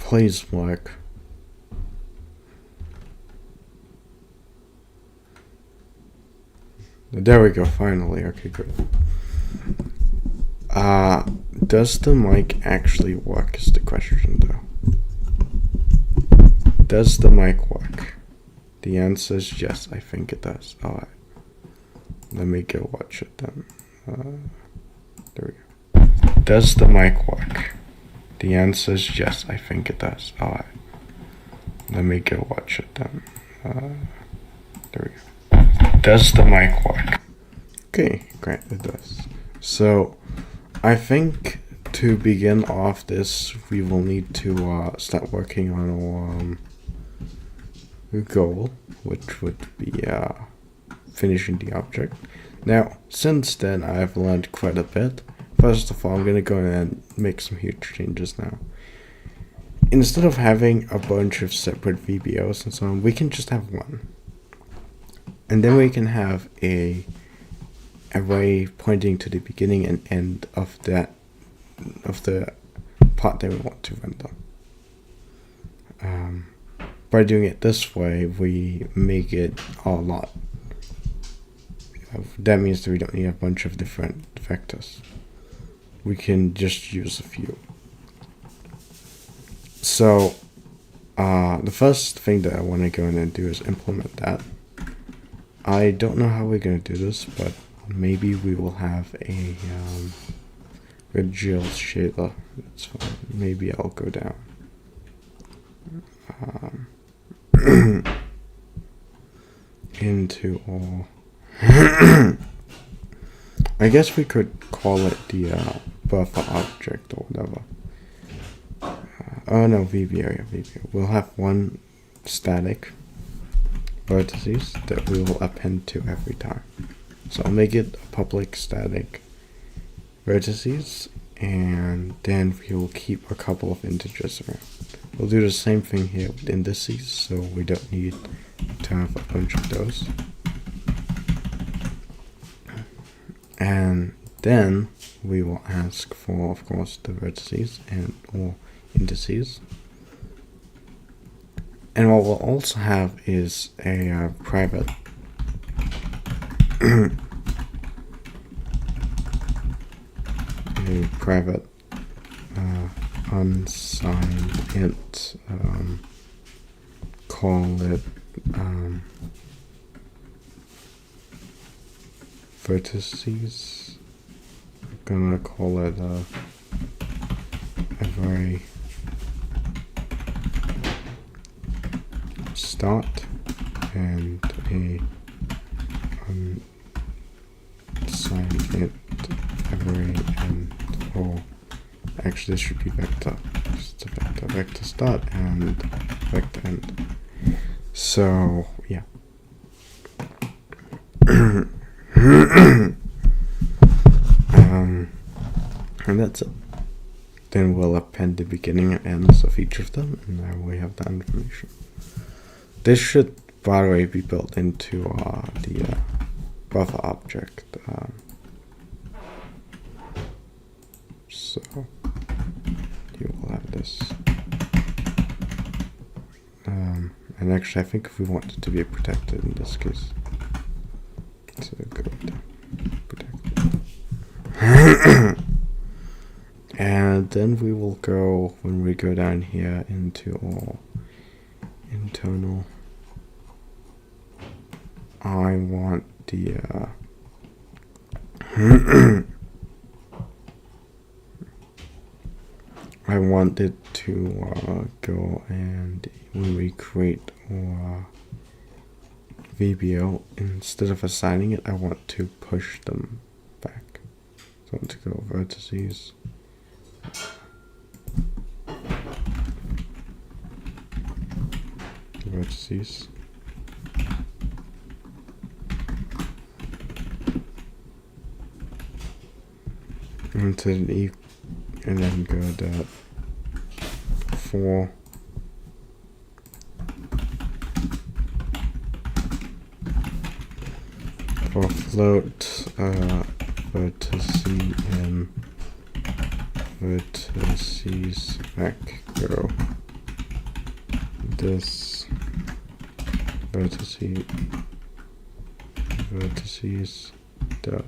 Please work. There we go, finally. Okay, good. Does the mic actually work is the question though. Does the mic work? The answer is yes, I think it does. Alright. Let me go watch it then. There we go. Does the mic work? The answer is yes, I think it does. Alright. Let me go watch it then. There we go. Does the mic work? Okay, great, it does. So, I think to begin off this, we will need to start working on our goal, which would be finishing the object. Now, since then, I've learned quite a bit. First of all, I'm going to go in and make some huge changes now. Instead of having a bunch of separate VBOs and so on, we can just have one. And then we can have a array pointing to the beginning and end of the part that we want to render. By doing it this way, we make it a lot. That means that we don't need a bunch of different vectors. We can just use a few. So the first thing that I want to go in and do is implement that. I don't know how we're going to do this, but maybe we will have a OpenGL shader. That's fine. Maybe I'll go down. Into all. I guess we could call it the buffer object or whatever. Oh no, VBO, yeah, VBO. We'll have one static vertices that we will append to every time. So I'll make it a public static vertices, and then we will keep a couple of integers around. We'll do the same thing here with indices, so we don't need to have a bunch of those. And then we will ask for, of course, the vertices and or indices. And what we'll also have is a private unsigned int, call it vertices. I'm gonna call it a very start and a unsigned int array end. Or actually this should be vector. Just a vector start and vector end. So yeah. And that's it. Then we'll append the beginning and ends of each of them, and now we have that information. This should, by the way, be built into the buffer object. So you will have this. And actually, I think if we want it to be protected in this case, so go with protected. And then we will go, when we go down here into all internal, I want the I want it to go, and when we create our VBO, instead of assigning it, I want to push them back. So I want to go vertices. Vertices. Into the and then go that for float vertices and vertices back go this vertices the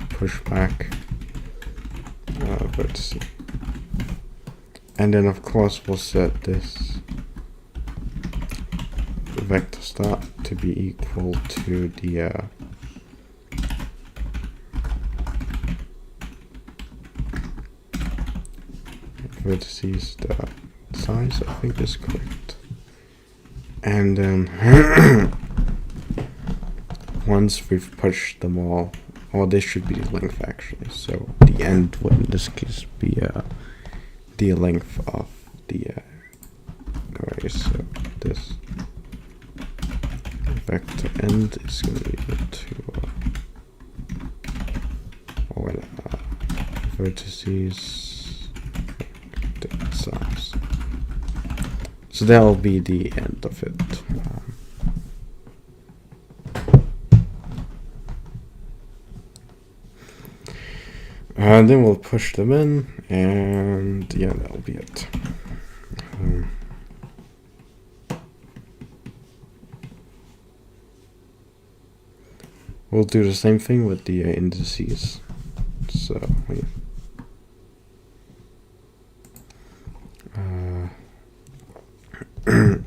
pushback vertice. And then of course we'll set this vector start to be equal to the vertices the size, I think is correct. And then once we've pushed them all, this should be the length actually. So the end would in this case be the length of the array. So this vector end is going to be equal to vertices size. So that will be the end of it. And then we'll push them in, and yeah, that'll be it. We'll do the same thing with the indices. So yeah.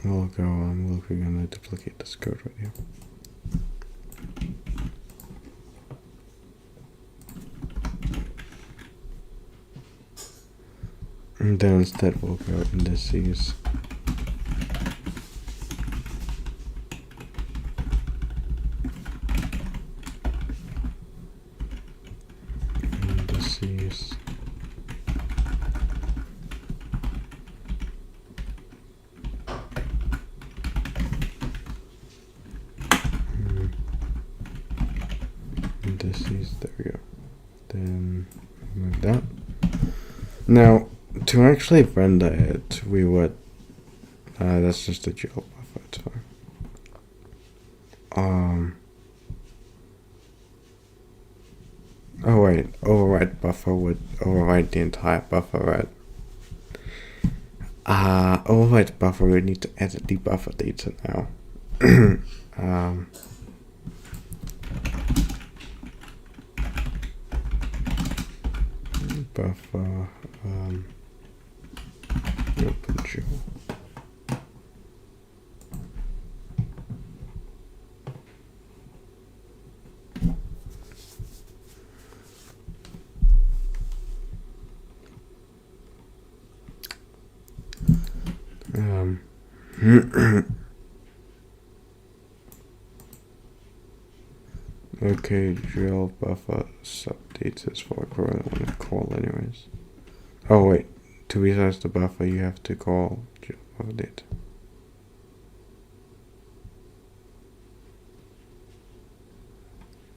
We'll go on. We're gonna duplicate this code right here. And then instead we'll go indices. Indices. Indices, there we go. Then move that. Now, to actually render it, we would, that's just a GL buffer, it's fine. Oh wait, override buffer would override the entire buffer, right? Override buffer, we need to edit the buffer data now. Buffer, OpenGL. Okay, GL buffer subdates is what I want to call anyways. Oh wait, to resize the buffer you have to call GL buffer data.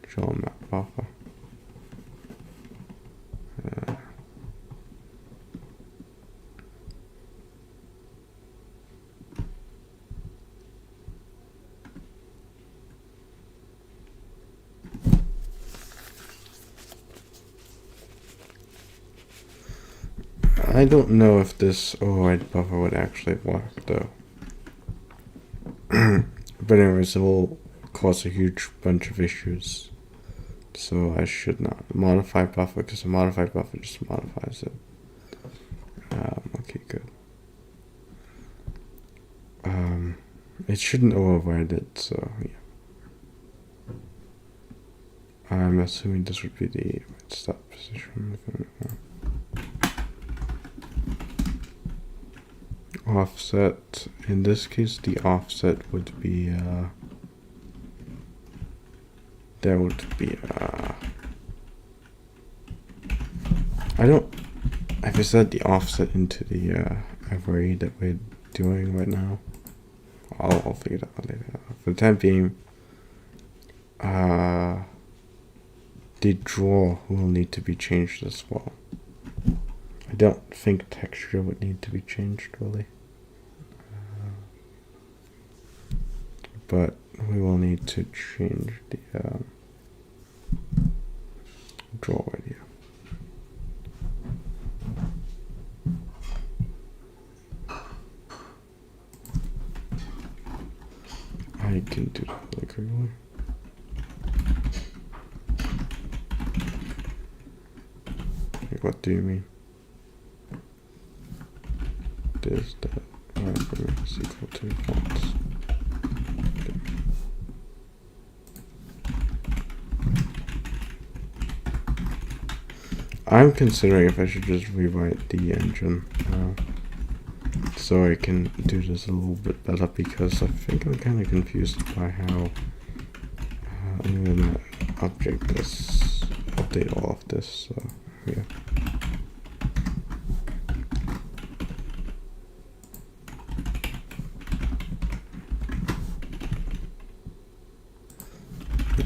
GL map buffer. I don't know if this override buffer would actually work though. But anyways, it will cause a huge bunch of issues. So I should not modify buffer, because a modified buffer just modifies it. Okay, good. It shouldn't override it, so yeah. I'm assuming this would be the stop position. Offset, in this case the offset would be there would be if I set the offset into the array that we're doing right now, I'll figure it out later. For the time being, the draw will need to be changed as well. I don't think texture would need to be changed really, but we will need to change the draw idea. I can do that really quickly. What do you mean? This, that, whatever is equal to false. I'm considering if I should just rewrite the engine so I can do this a little bit better, because I think I'm kind of confused by how I'm gonna update all of this. So yeah.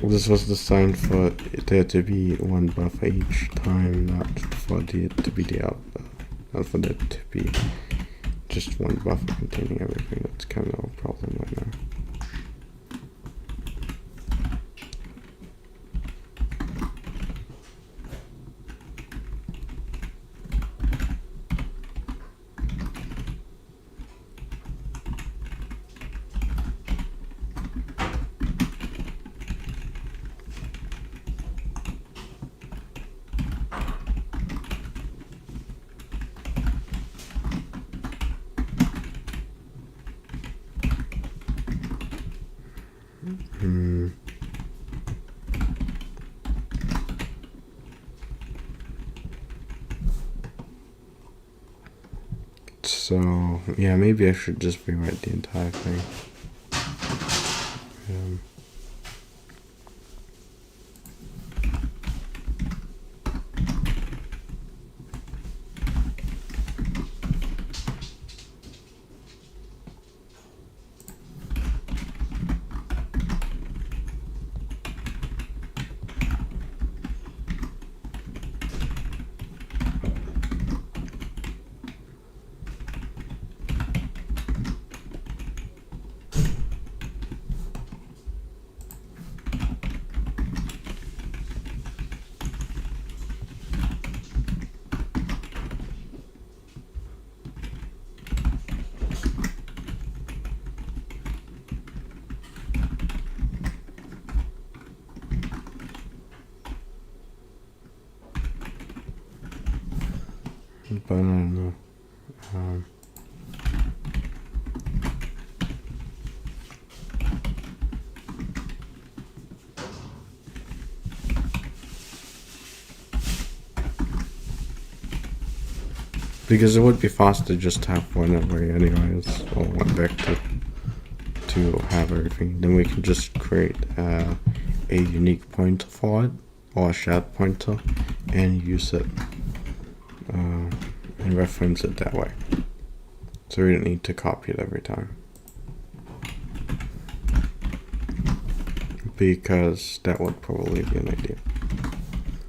This was designed for there to be one buffer each time, not for it to be not for there to be just one buffer containing everything. That's kind of a problem right now. So yeah, maybe I should just rewrite the entire thing. But I don't know. Because it would be faster just to have one array anyways, or one vector to have everything. Then we can just create a unique pointer for it, or a shared pointer, and use it and reference it that way. So we don't need to copy it every time, because that would probably be an idea.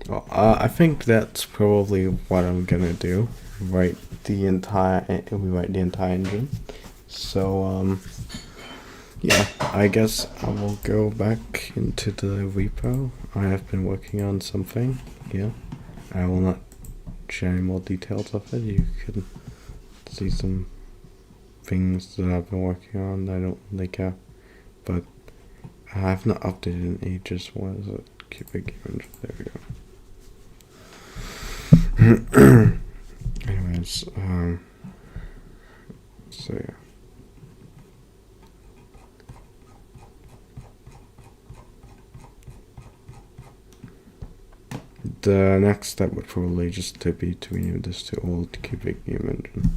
Well, I think that's probably what I'm gonna do. Rewrite the entire engine. So yeah, I guess I will go back into the repo. I have been working on something. Yeah, I will not share any more details of it. You can see some things that I've been working on. I don't really care, but I have not updated in ages. What is it? Cubic image. There we go. Anyways, so yeah. The next step would probably just to be to rename this to old cubic game engine.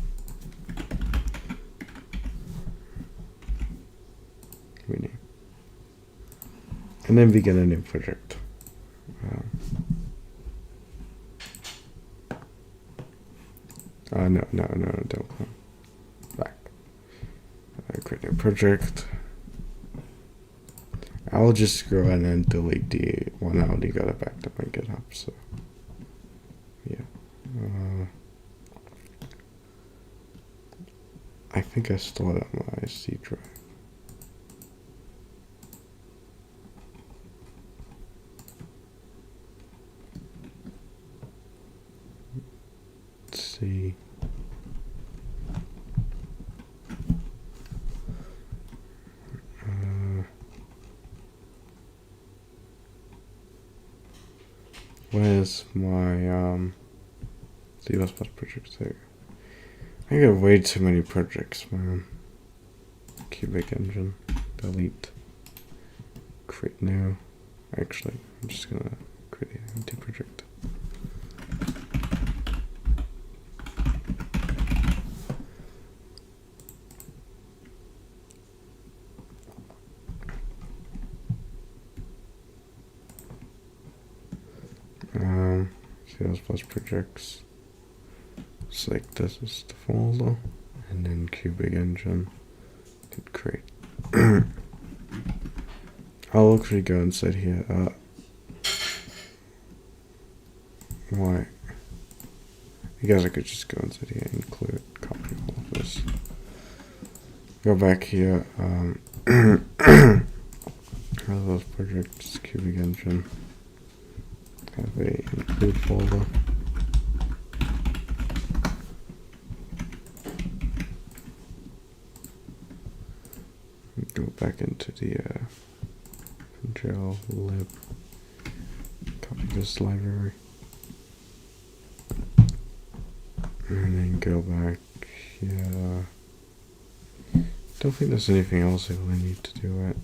Rename. And then we get a new project. No, don't come back. Create a project. I'll just go ahead and delete the one I already got it back to my GitHub. So yeah, I think I stored it on my C drive. Let's see. Where's my C++ project there? I got way too many projects, man. Cubic engine, delete, create new. Actually, I'm just gonna create an empty project. C++ projects. Select this is the folder, and then cubic engine. Hit create. I'll actually go inside here. Why? I guess I could just go inside here and include copy all of this. Go back here. Those projects, cubic engine. Have a include folder. Go back into the OpenGL lib. Copy this library. And then go back here. Don't think there's anything else I really need to do it.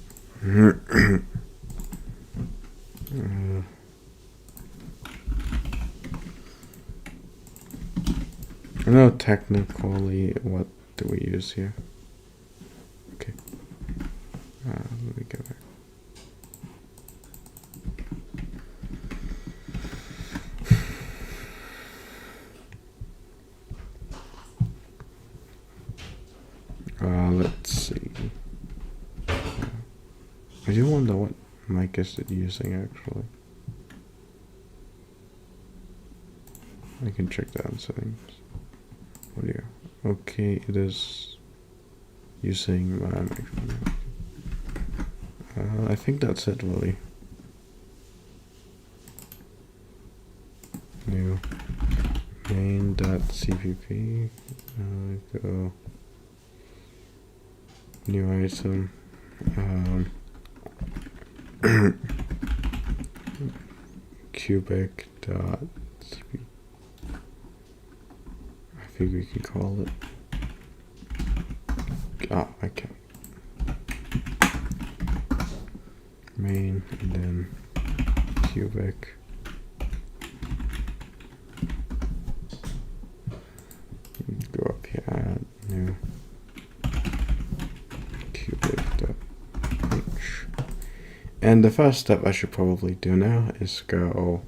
I know technically what do we use here. Okay. Let me go back. Let's see. I do wonder what mic is it using actually. I can check that in settings. Audio. Okay, it is using my microphone. I think that's it, really. New main.cpp. Go new item. Cubic dot. I think we can call it. Ah, I can't. Main and then cubic. Go up here, add new cubic.h. And the first step I should probably do now is go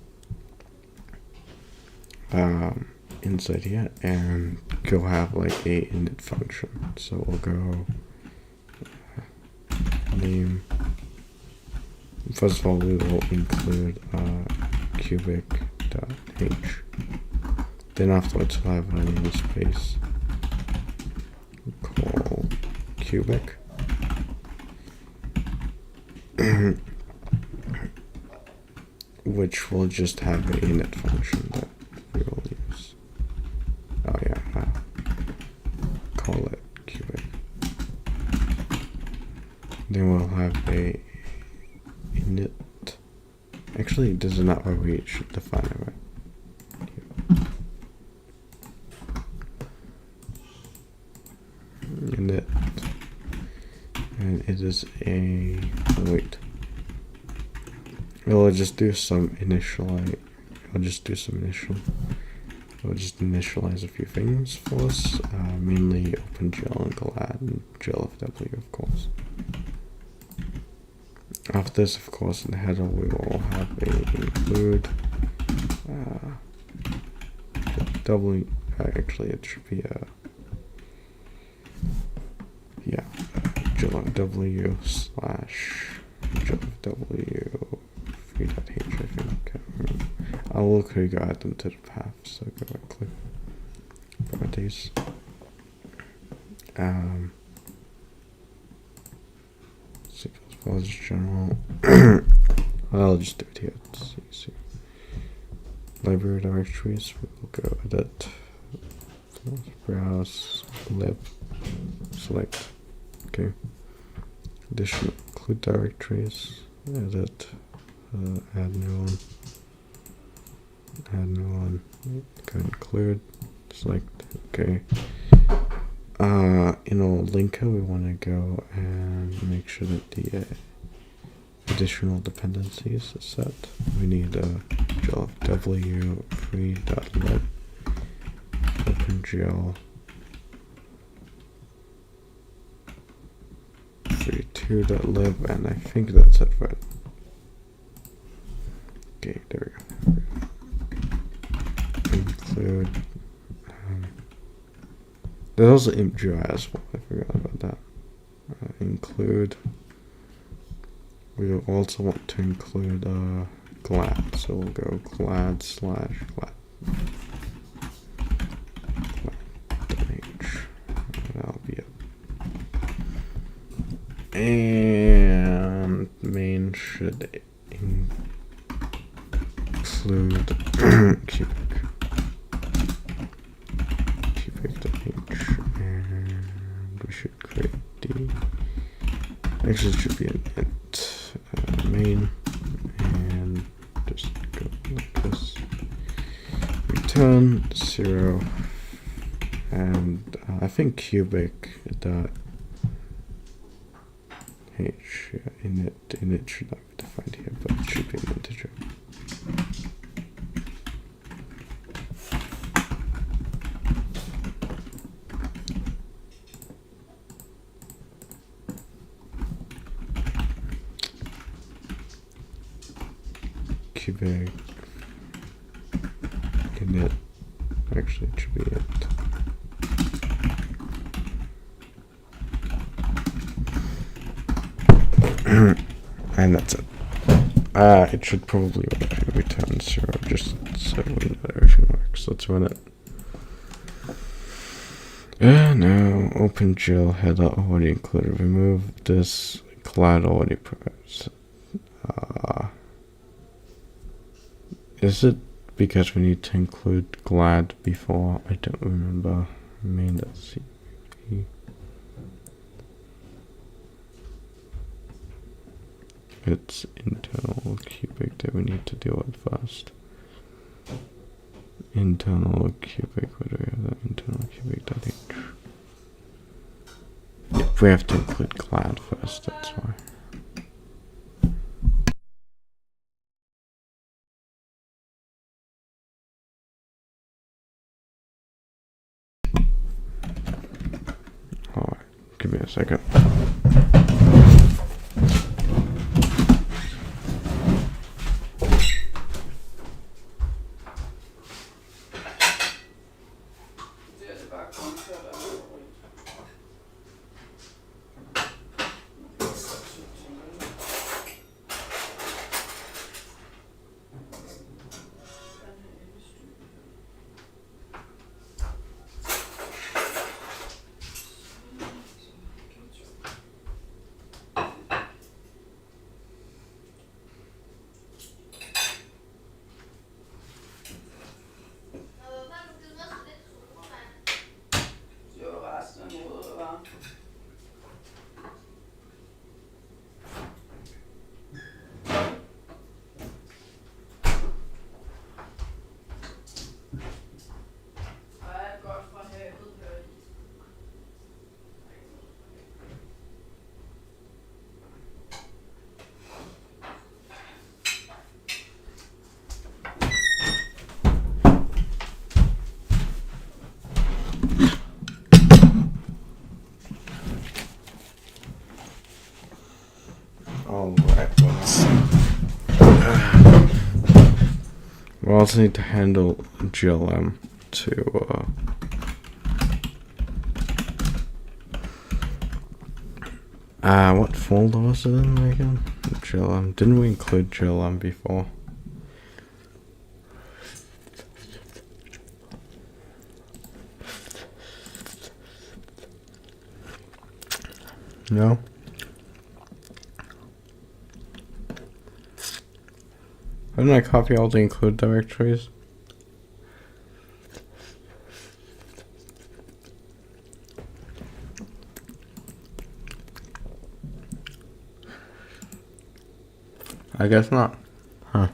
inside here and go have like a init function. So we'll go name. First of all, we will include cubic.h. Then afterwards we'll have a namespace call cubic. Which will just have an init function that we will use. Oh yeah, call it cubic. Then we'll have a init. Actually, this is not where we should define it, right? Init, and it is a wait. We'll just do some initialize. I'll just do some initial. We'll just initialize a few things for us, mainly OpenGL and GLAD and GLFW, of course. After this, of course, in the header, we will have a include W. Actually, it should be a GLFW slash GLFW 3.h. I think. I'll look who go add them to the path. So go right click properties. C++ general. I'll just do it here. It's easy. Library directories. We'll go edit. Browse. Lib. Select. Okay. Additional include directories. Edit. Add new one. add new one, go include, select, okay. In our linker, we want to go and make sure that the additional dependencies are set. We need a w free.lib OpenGL 32.lib, and I think that's it, right? Okay, there we go. Include. There's also imp.js as well. I forgot about that. Include. We also want to include glad, so we'll go glad/glad. Glad.h. That'll be it. And main should include cubic.h, and we should create the. Actually, it should be an int main, and just go like this. Return 0, and I think cubic.h init should not be defined here, but it should be an integer. Cubic init, actually it should be it. And that's it. It should probably return 0, just so we know everything works. Let's run it. Now OpenGL header already included. Remove this glad already provides. Is it because we need to include glad before? I don't remember. Main.cp. It's internal cubic that we need to deal with first. Internal cubic, where do we have that? Internal cubic.h. Yep, we have to include glad first, that's why. Alright, give me a second. We also need to handle GLM to what folder was it in again? GLM. Didn't we include GLM before? No? Didn't I copy all the include directories? I guess not. Huh.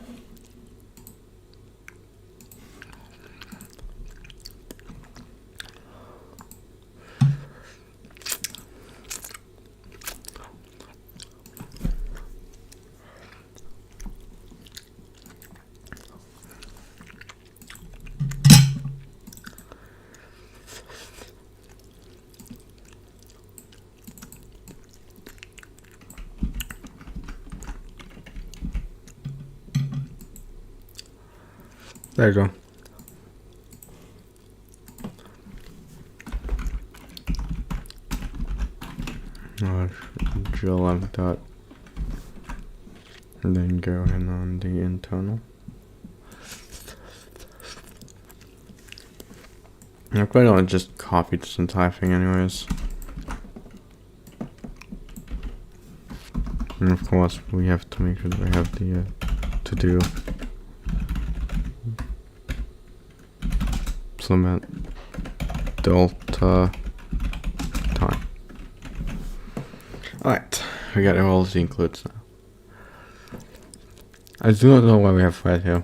There you go. GLM dot, and then go in on the internal. I probably don't just copy this entire thing anyways. And of course we have to make sure that we have the to do implement delta time. Alright, we got all the includes now. I do not know why we have thread here.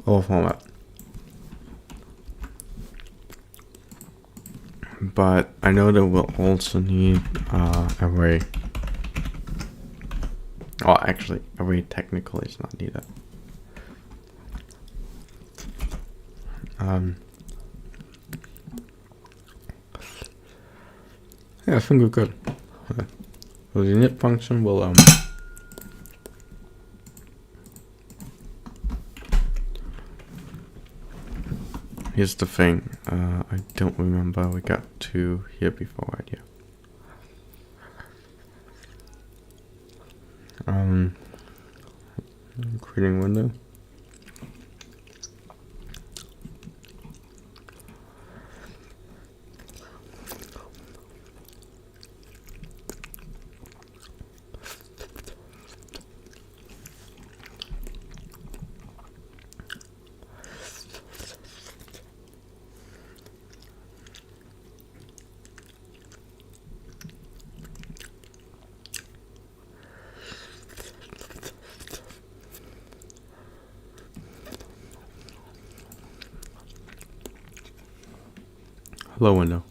All format. But I know that we'll also need array. Oh, actually, array technically is not needed. Yeah, I think we're good. So the init function will here's the thing. I don't remember we got to here before, right? Yeah. Creating window. Hello window.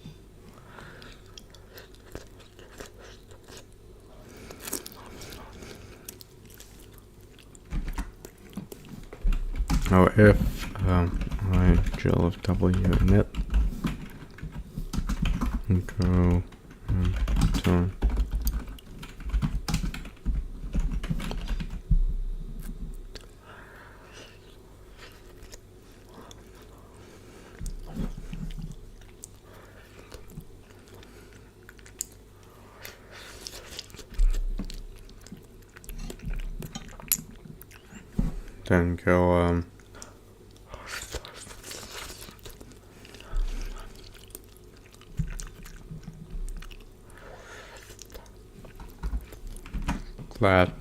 Now if I GL of W init and go turn. Then go glad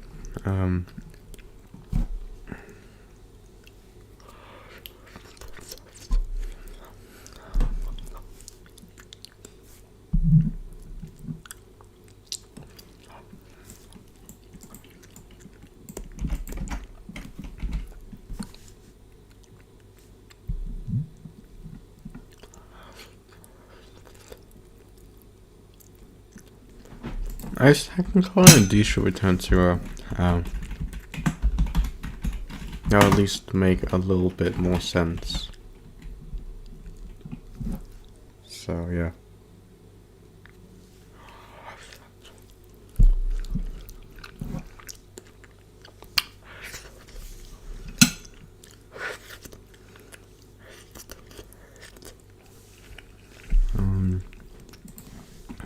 I can call it D should return 0. That will at least make a little bit more sense. So yeah.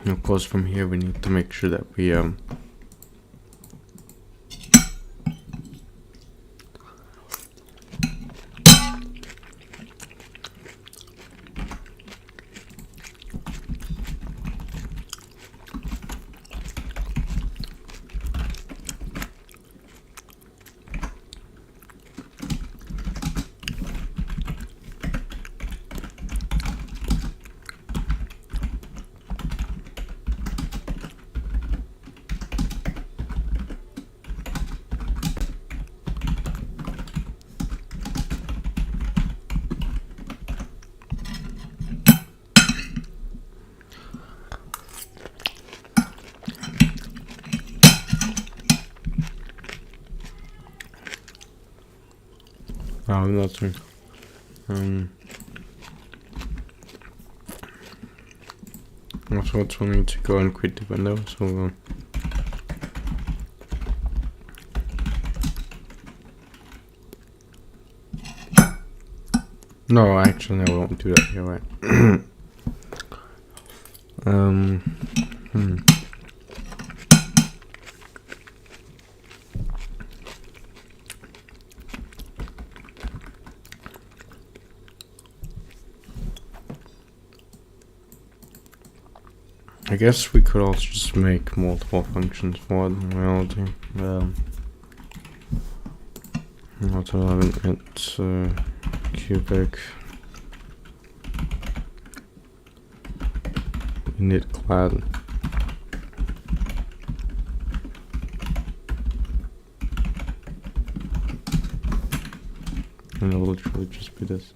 And of course from here we need to make sure that we that's me. Also, it's for me to go and quit the window, so No, actually, I won't do that. You're right. I guess we could also just make multiple functions for it in reality. Also have it cubic init clad. And it'll literally just be this.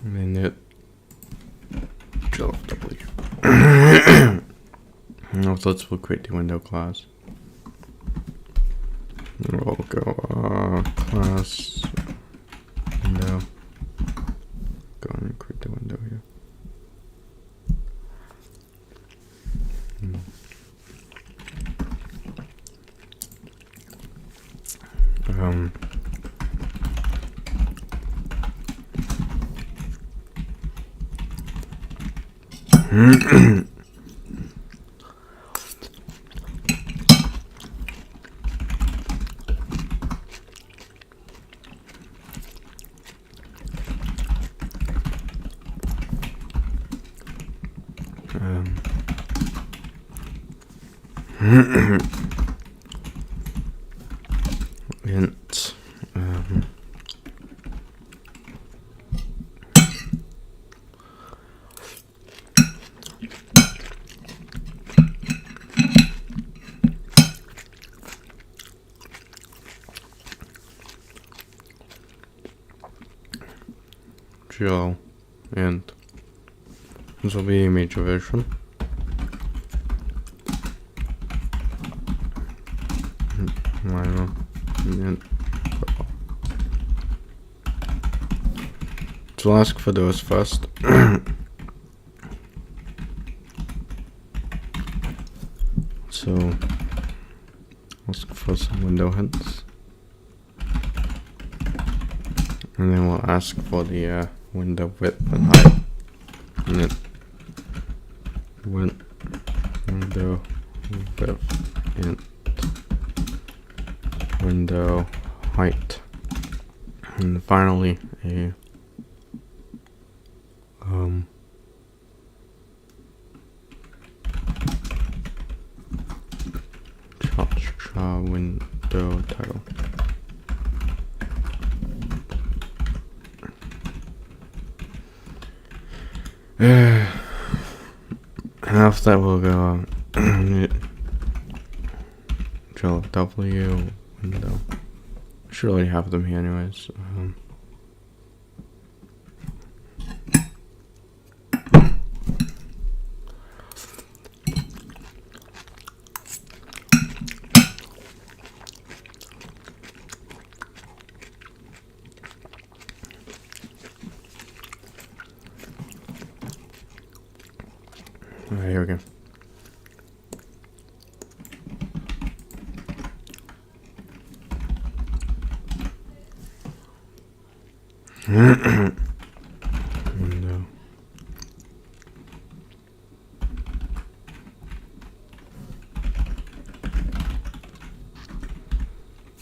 Init GLFW. Now let's create the window class. We'll go class window. Go and create the window here. Int gel, and this will be image version. So I'll ask for those first. So ask for some window hints, and then we'll ask for the window width and height, and then window width and window height, and finally a window title. And after that we'll go GLFW window. Should already have them here anyways. Alright, here we go. Window.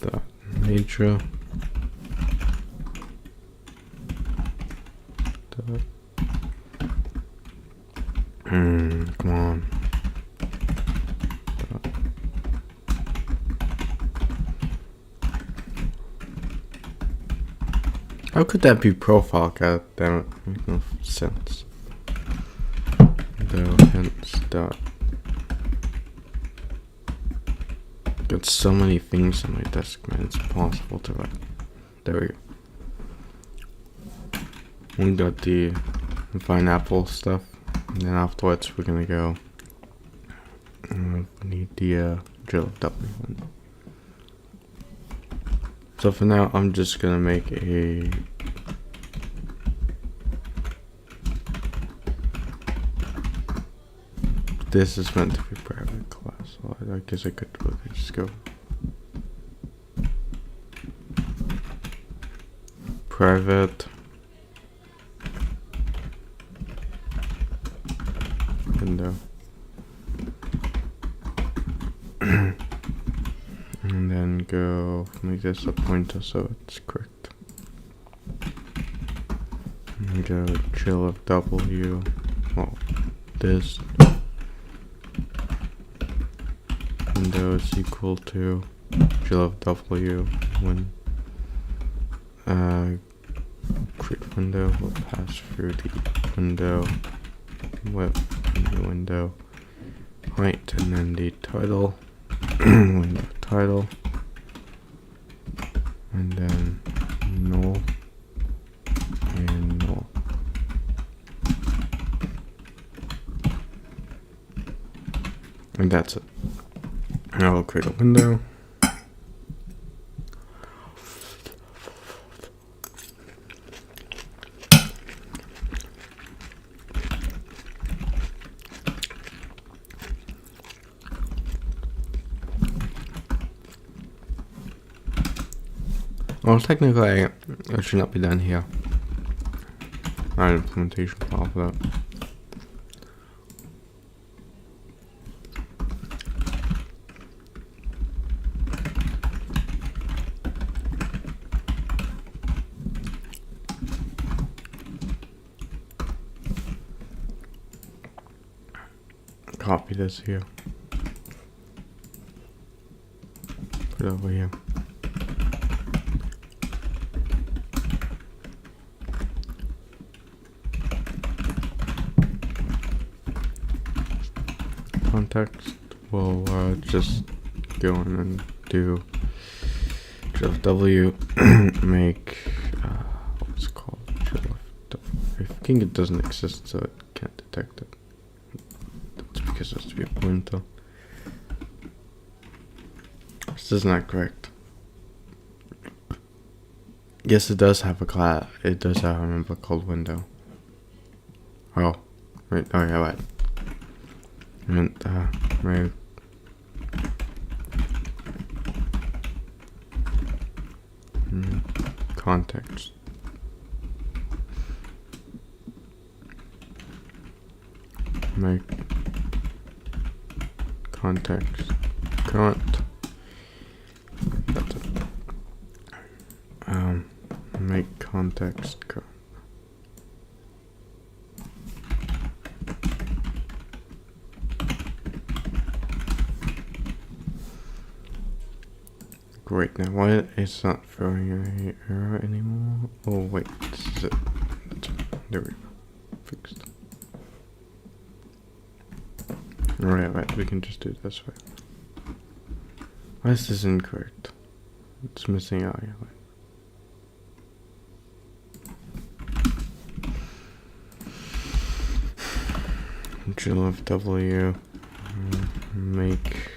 Dot nature. Dot. Come on. How could that be profile? God damn it. Makes no sense. Though hence dot. Got so many things on my desk, man. It's impossible to write. There we go. We got the pineapple stuff, and then afterwards we're gonna go. We need the drill W one. So for now, I'm just gonna make a. This is meant to be private class, so I guess I could really just go private window, and then go make this a pointer so it's correct. And go chill of W. Well, this. Window is equal to chill of W when create window will pass through the window width new window height, and then the title window title, and then null and null. And that's it. Now I'll create a window. Well, technically, it should not be done here. Not an implementation file for that. Copy this here. Put it over here. Context. We'll just go in and do W make what's it called? I think it doesn't exist, so it can't detect it. Because it has to be a pointer. This is not correct. Yes, it does have a class. It does have a member called window. Oh, wait. Oh yeah, right. And my context. Make context current. That's it. Make context current. Great. Now why it's not throwing an error anymore? Oh wait, this is it. There we go. Fixed. Right, we can just do it this way. Why is this incorrect? It's missing out here. Control of W, make.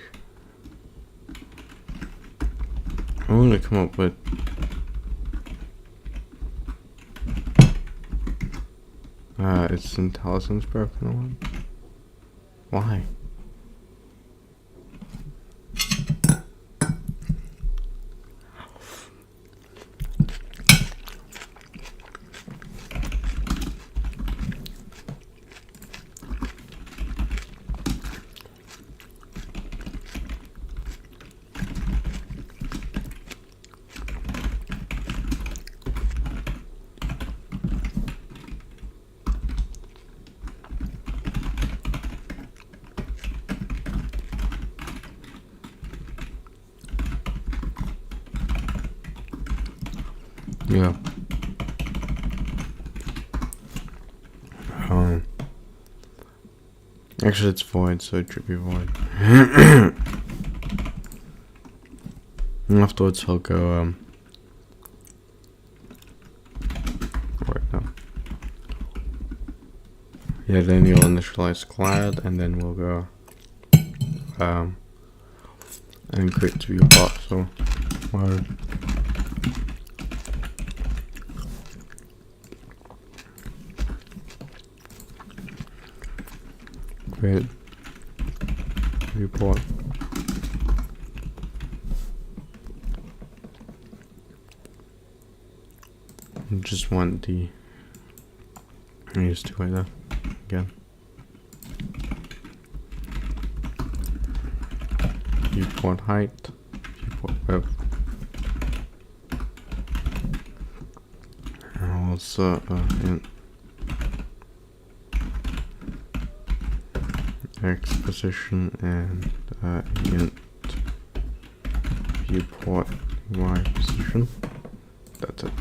I'm gonna come up with. It's intelligence broken one. Why? Yeah. Actually, it's void, so it should be void. And afterwards, I'll go right now. Yeah, then you'll initialize cloud, and then we'll go and create to viewport. So word create viewport. I just want the to right there again. Viewport height, viewport width, and also int x position and int viewport y position. That's it.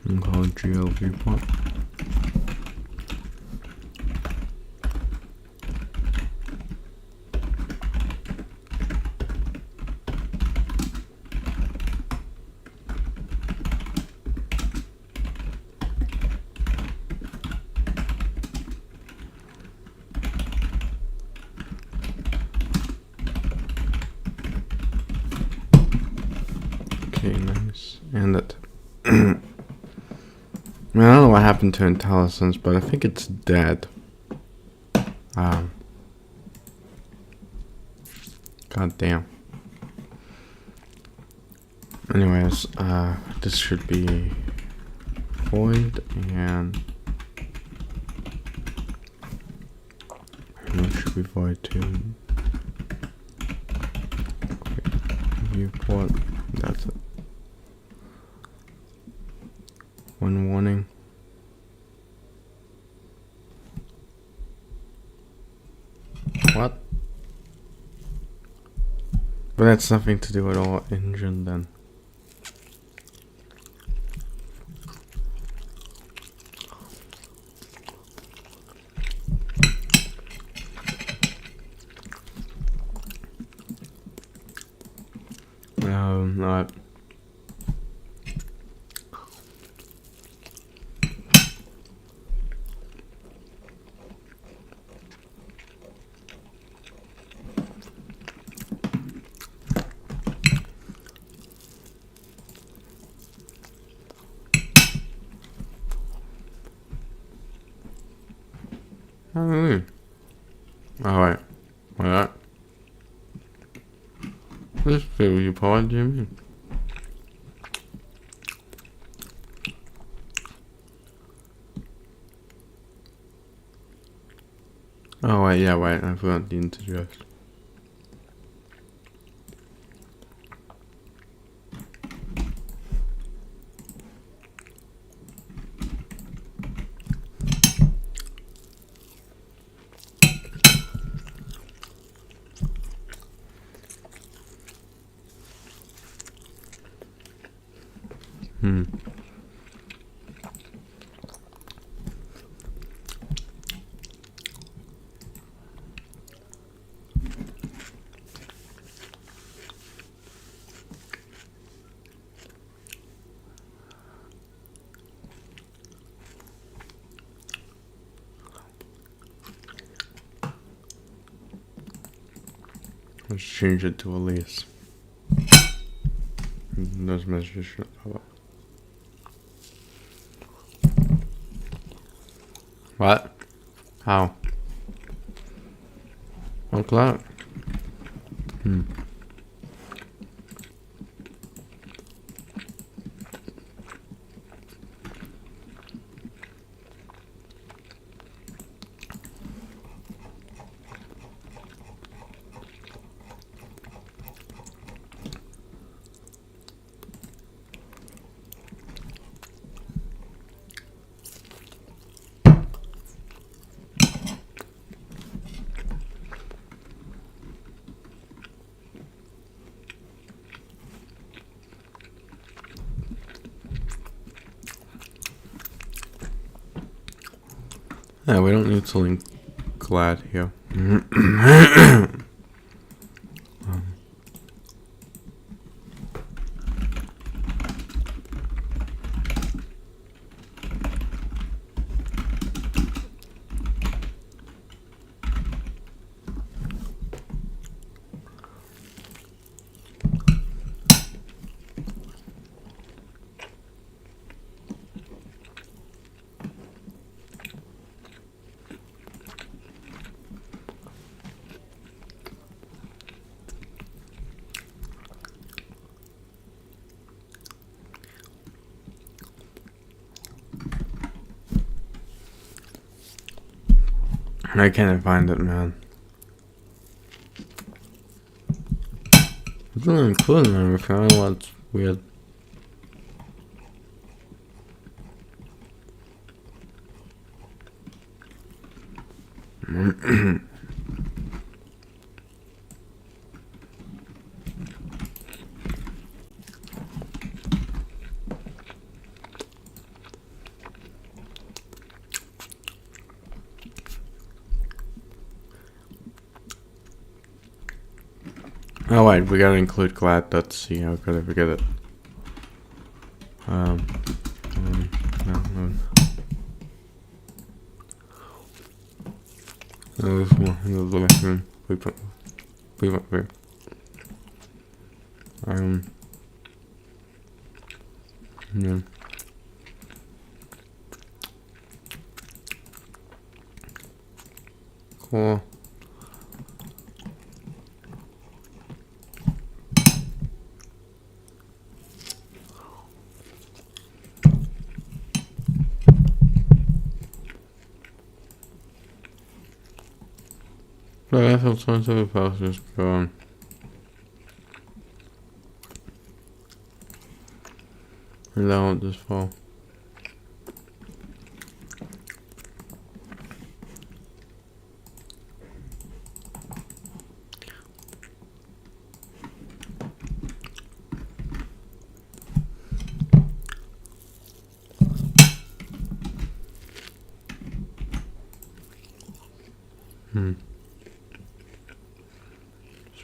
And call it GL viewport. Okay, nice. And that. I don't know what happened to IntelliSense, but I think it's dead. God damn. Anyways, this should be void, and it should be void too. Viewport. That's it. One warning. What? But that's nothing to do with our engine then. Alright. Alright. Alright. This feel you part, Jimmy. Oh wait, yeah, wait, I forgot the integers. Let's change it to Elise. Those messages should pop up. What? How? On cloud? Yeah, we don't need to link glad here. I can't find it, man. It's not including everything. I don't know what's weird. Oh wait, we gotta include glad. Let's see, how could I forget it? No. This one, yeah. Cool. But I thought some of the files just go on. And that won't just fall.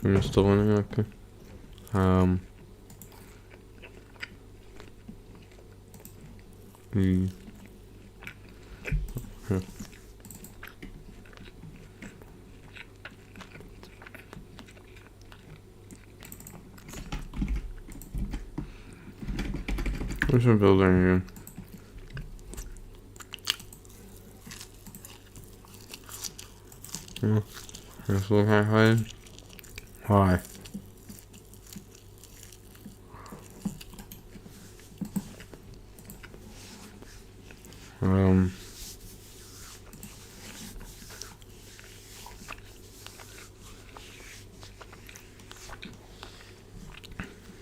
We're still running, okay. Okay. There's a building again. Yeah. Let's look at hide. Why?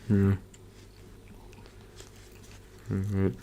Yeah. Good.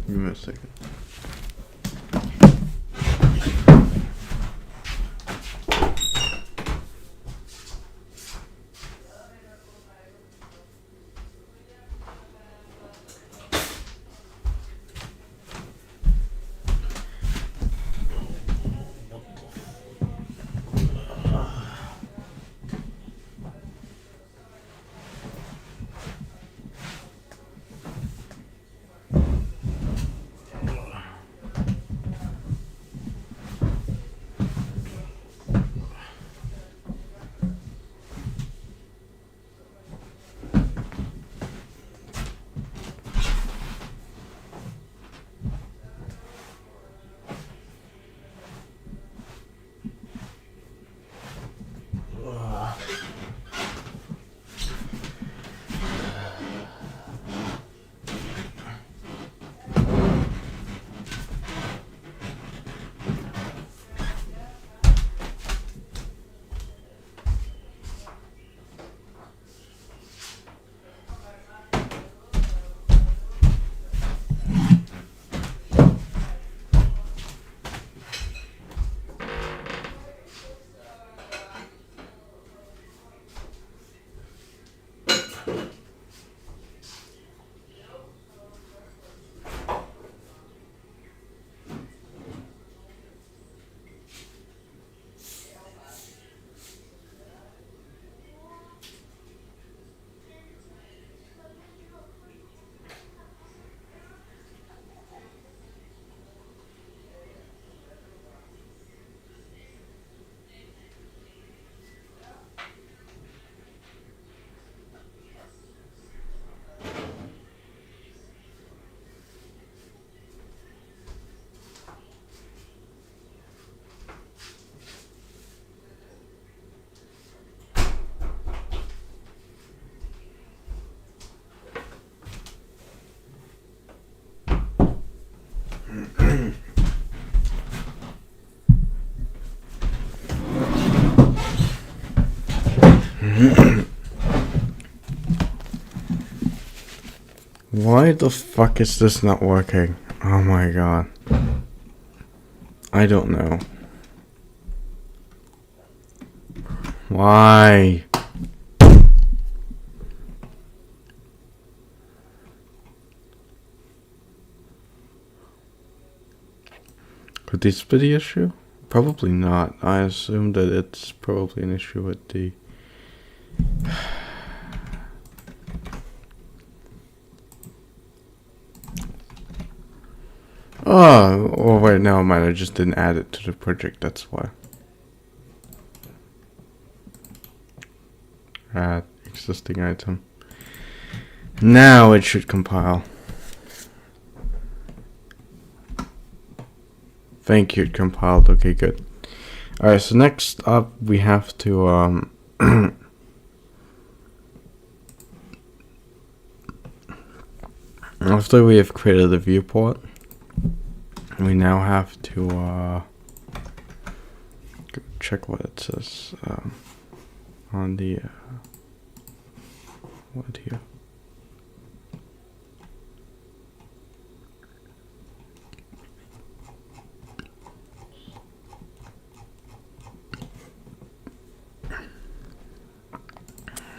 Give me a second. Why the fuck is this not working? Oh my god. I don't know. Why? Could this be the issue? Probably not. I assume that it's probably an issue with the... Oh wait, no, mind. I just didn't add it to the project, that's why. Add existing item. Now it should compile. Thank you, it compiled. Okay, good. Alright, so next up we have to after we have created the viewport, we now have to go check what it says on the what here.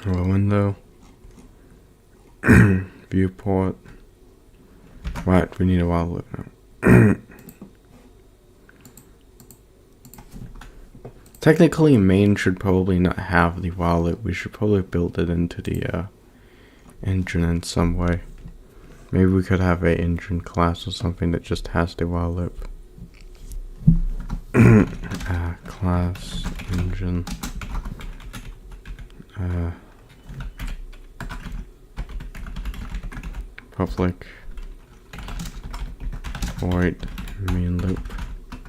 Window viewport. Right, we need a while loop now. Technically, main should probably not have the while loop. We should probably build it into the engine in some way. Maybe we could have a engine class or something that just has the while loop. Class engine. Public void main loop.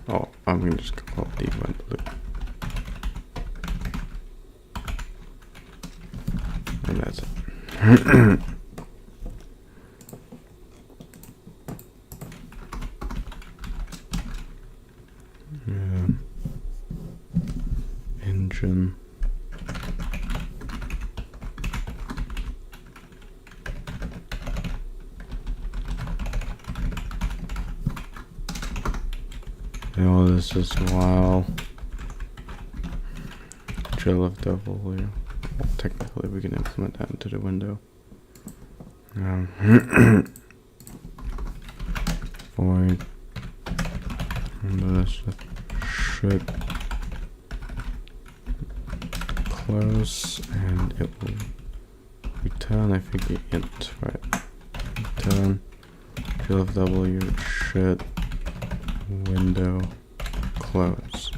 Oh, I'm gonna just call it the event loop. And that's it. Engine. And all this is while GLFW. Well, technically, we can implement that into the window. Void. And this should close, and it will return. I think the int, right? Return GLFW should window close.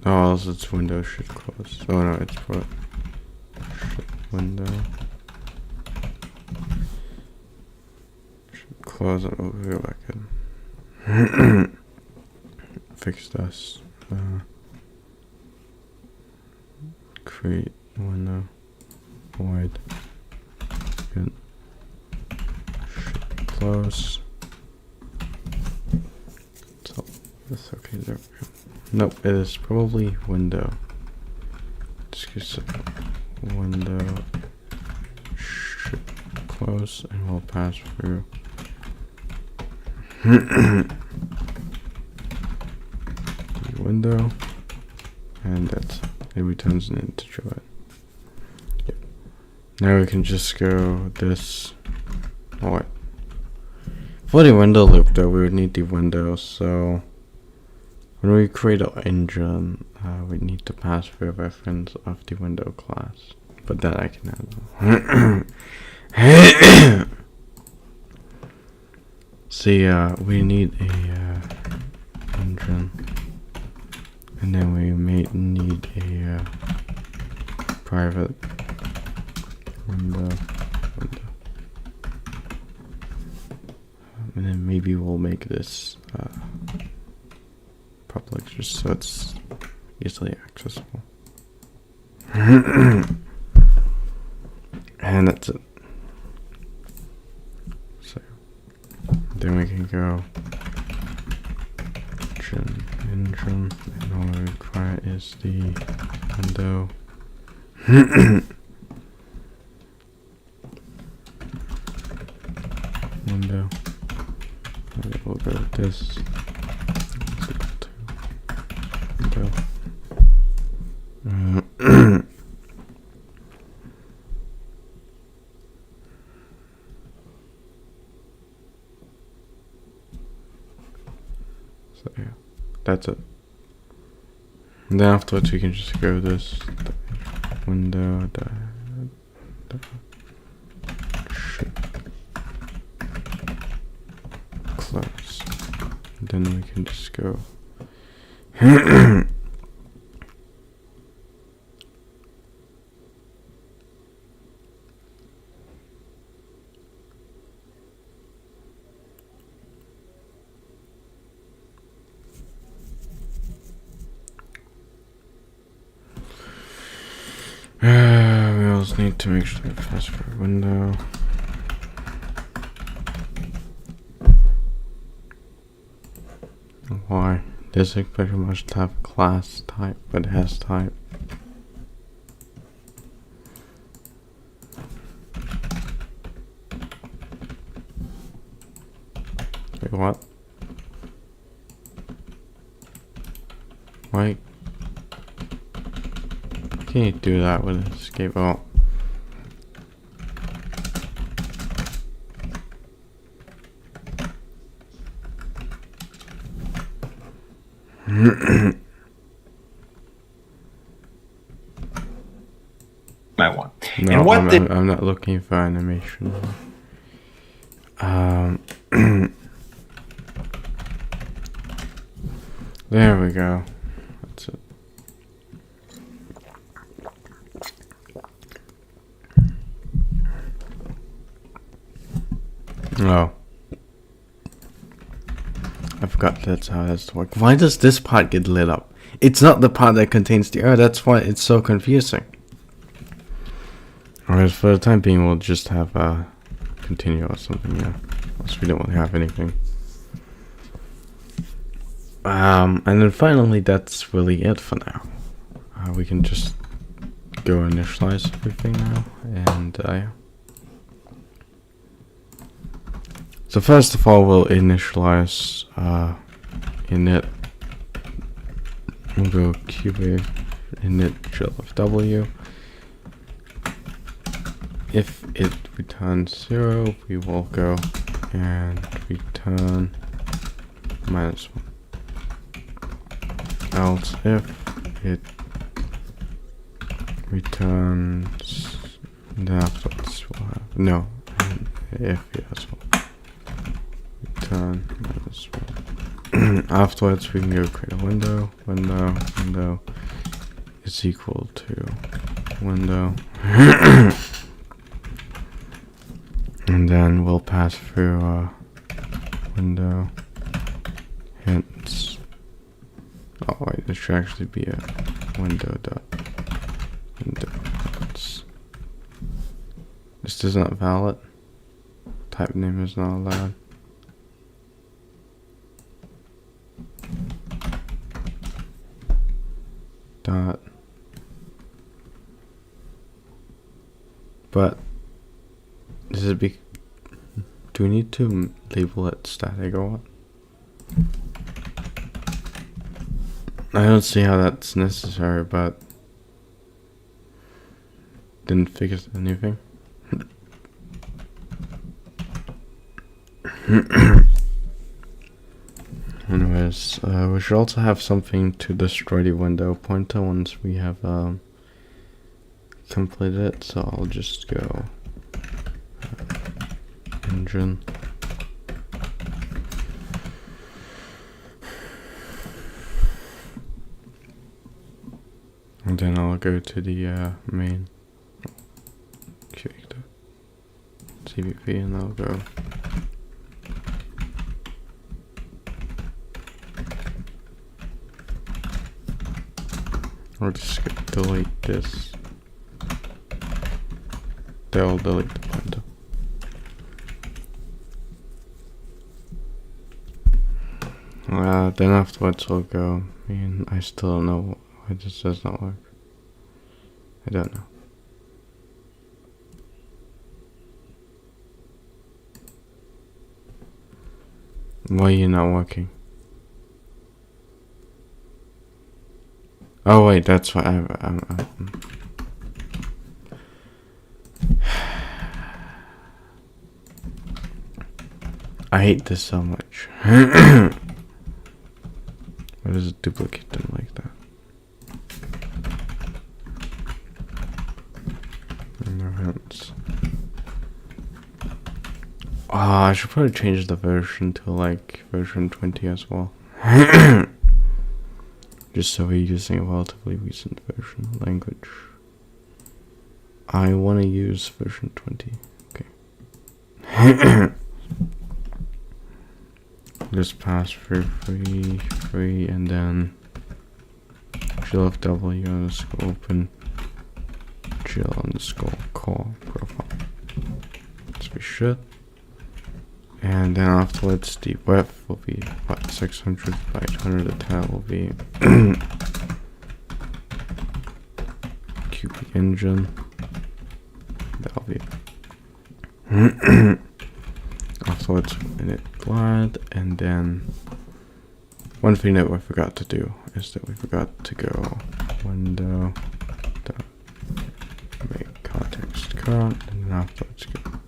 Oh, else its window should close. Oh no, it's for should window should close it. Oh, we'll go back in. Fix this. Create window void. Good. Close. So that's okay there. Nope, it is probably window. Excuse me. Window should close, and we'll pass through. The window, and that's it. It returns an integer. Right? Yep. Now we can just go this. Oh wait. For the window loop though, we would need the window, so when we create our engine, we need to pass through a reference of the window class. But that I can handle. See, we need a engine, and then we may need a private window. And then maybe we'll make this public just so it's easily accessible. And that's it. So then we can go engine, and all we require is the window Window. We'll go with this. Window. So yeah, that's it. And then afterwards we can just go this window, close. And then we can just go. We also need to make sure that fast for window. Why? This very much to have class type, but it has type. Wait, what? Why? Can you do that with an escape out? I want. No, and what I'm not looking for animation. There we go. That's it. Oh. I forgot that's how it has to work. Why does this part get lit up? It's not the part that contains the error, that's why it's so confusing. Alright, for the time being we'll just have continue or something, yeah. Else we don't want to have anything. And then finally that's really it for now. We can just go initialize everything now, and yeah. So first of all, we'll initialize init. We'll go QA init glfw. If it returns 0, we will go and return -1. Else if it returns, then afterwards we'll have no. If yes, we'll return -1. Afterwards we can go create a window. Window is equal to window. And then we'll pass through window hints. Oh wait, this should actually be a window dot window hints. This is not valid. Type name is not allowed. Dot. But does it be? Do we need to label it static or what? I don't see how that's necessary, but didn't figure anything. Anyways, we should also have something to destroy the window pointer once we have completed it. So I'll just go engine. And then I'll go to the main CVP and I'll go or just delete this. They'll delete the pointer. Then afterwards we'll go. I still don't know why this does not work. I don't know. Why are you not working? Oh wait, that's why I hate this so much. Why does it duplicate them like that? Events. I should probably change the version to like version 20 as well. Just so we're using a relatively recent version language. I want to use version 20. Okay. Just pass through free, and then glfw underscore open gl underscore core profile. As we should. And then afterwards the width will be what, 600 by 800. The tile will be Qt engine. That'll be afterwards init glad. And then one thing that we forgot to do is that we forgot to go window dot make context current, and then afterwards go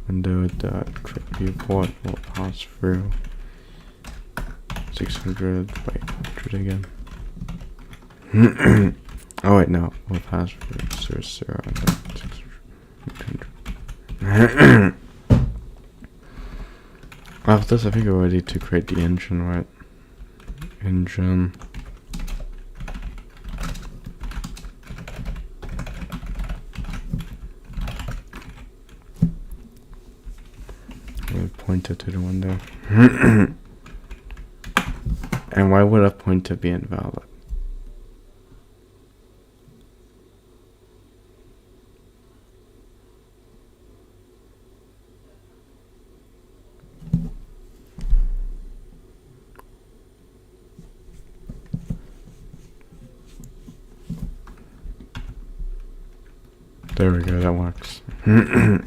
window dot create viewport will pass through 600 by 800 again. Oh wait, no, we'll pass through 0 and then 600. After this, I think we're ready to create the engine, right? Engine. We'll point it to the window. And why would a pointer be invalid? There we go, that works. And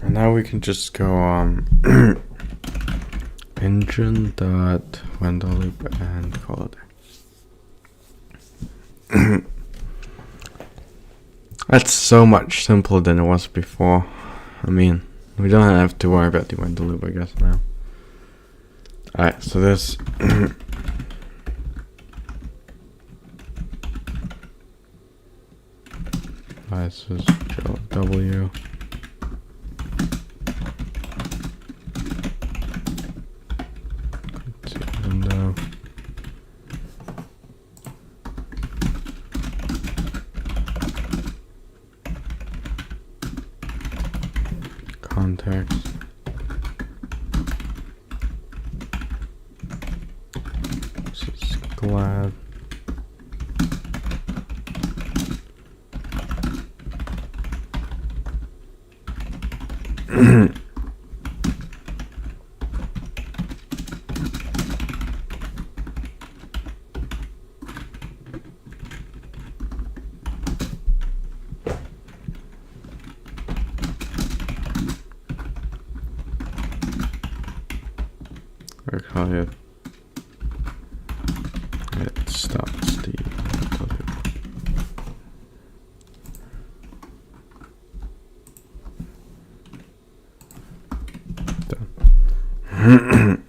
now we can just go engine dot window loop and call it. That's so much simpler than it was before. I mean, we don't have to worry about the window loop, I guess, now. Alright, so this this is W. Window. Context. This is glad. Or call it. It stops the. Done.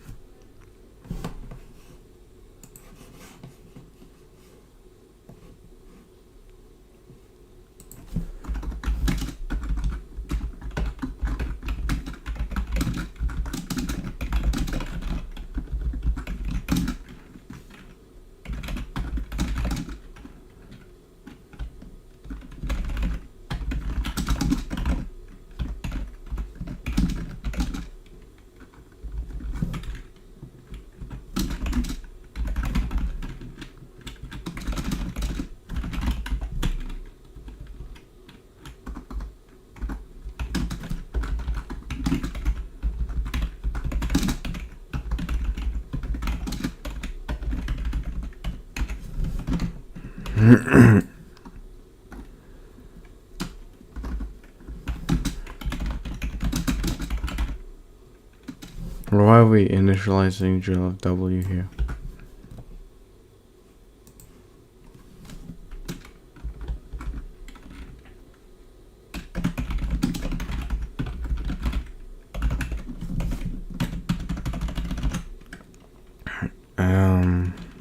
Why are we initializing GLFW here?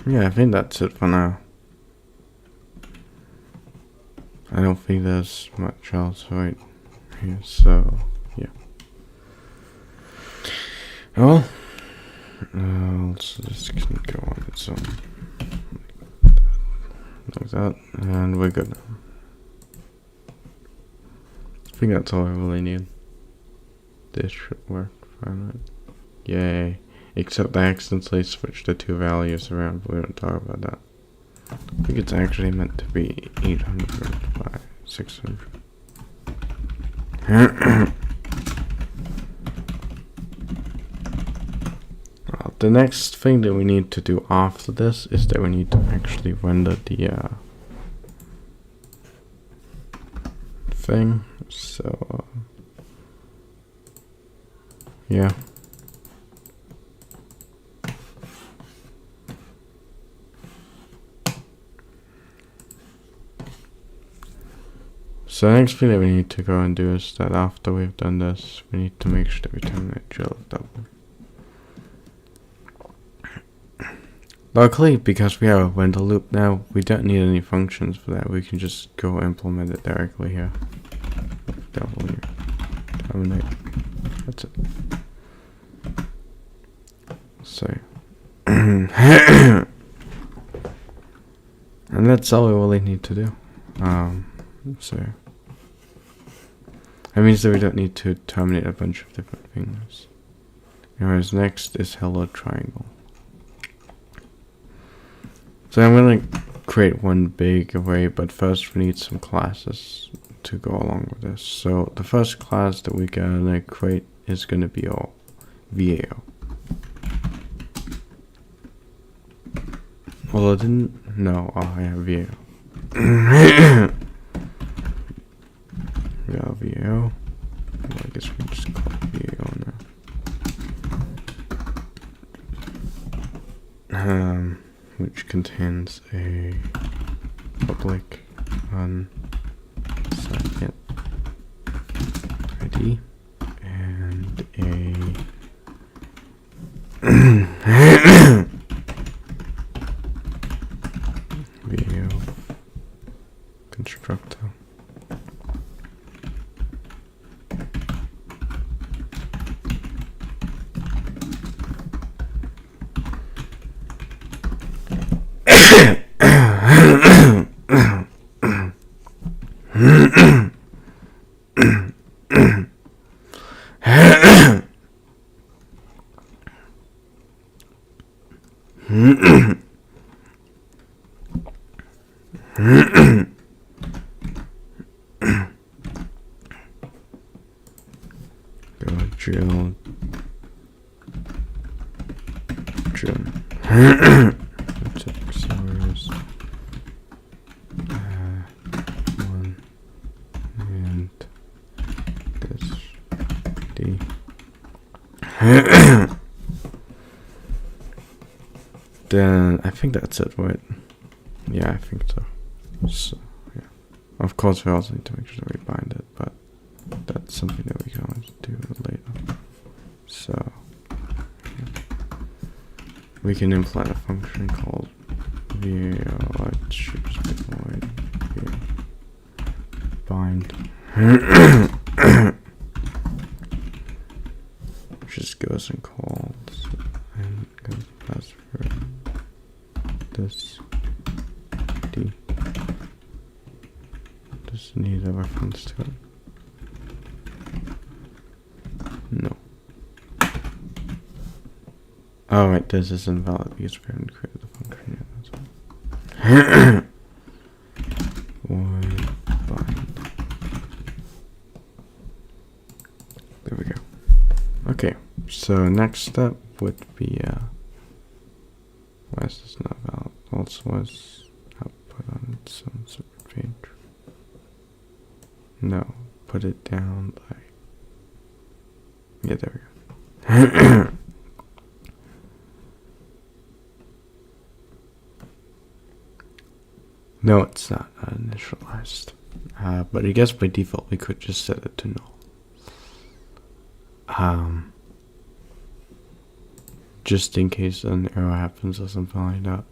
Yeah, I think that's it for now. I don't think there's much else right here, so yeah. Well, let's just go on its own. Like that, and we're good now. I think that's all I really need. This should work fine. Yay. Except I accidentally switched the two values around, but we don't talk about that. I think it's actually meant to be 800 by 600. Well, the next thing that we need to do after this is that we need to actually render the thing. So yeah. So the next thing that we need to go and do is that after we've done this, we need to make sure that we terminate GLFW. Luckily, because we have a render loop now, we don't need any functions for that. We can just go implement it directly here. W, terminate. That's it. So, and that's all we really need to do. So that means that we don't need to terminate a bunch of different things. Anyways, next is hello triangle. So I'm gonna create one big array, but first we need some classes to go along with this. So the first class that we're gonna create is gonna be all VAO. Well, I didn't know. Oh, yeah, VAO. We got VAO. Well, I guess we just call it VAO now. Which contains a public unsecond ID and a VAO constructor. Drill. One and this D. Then I think that's it, right? Yeah, I think so. So yeah, of course we also need to make sure that we bind it, but that's something that we can always do later. So yeah. We can implement a function called bind, which just goes and calls and goes password this D. Does it need a reference to it? No. Oh right, this is invalid because we haven't created the function yet. That's void bind. There we go. Okay, so next step would be why is this not valid? Also was output on it, so No, put it down like, yeah, there we go. No, it's not initialized. But I guess by default we could just set it to null. Just in case an error happens or something like that.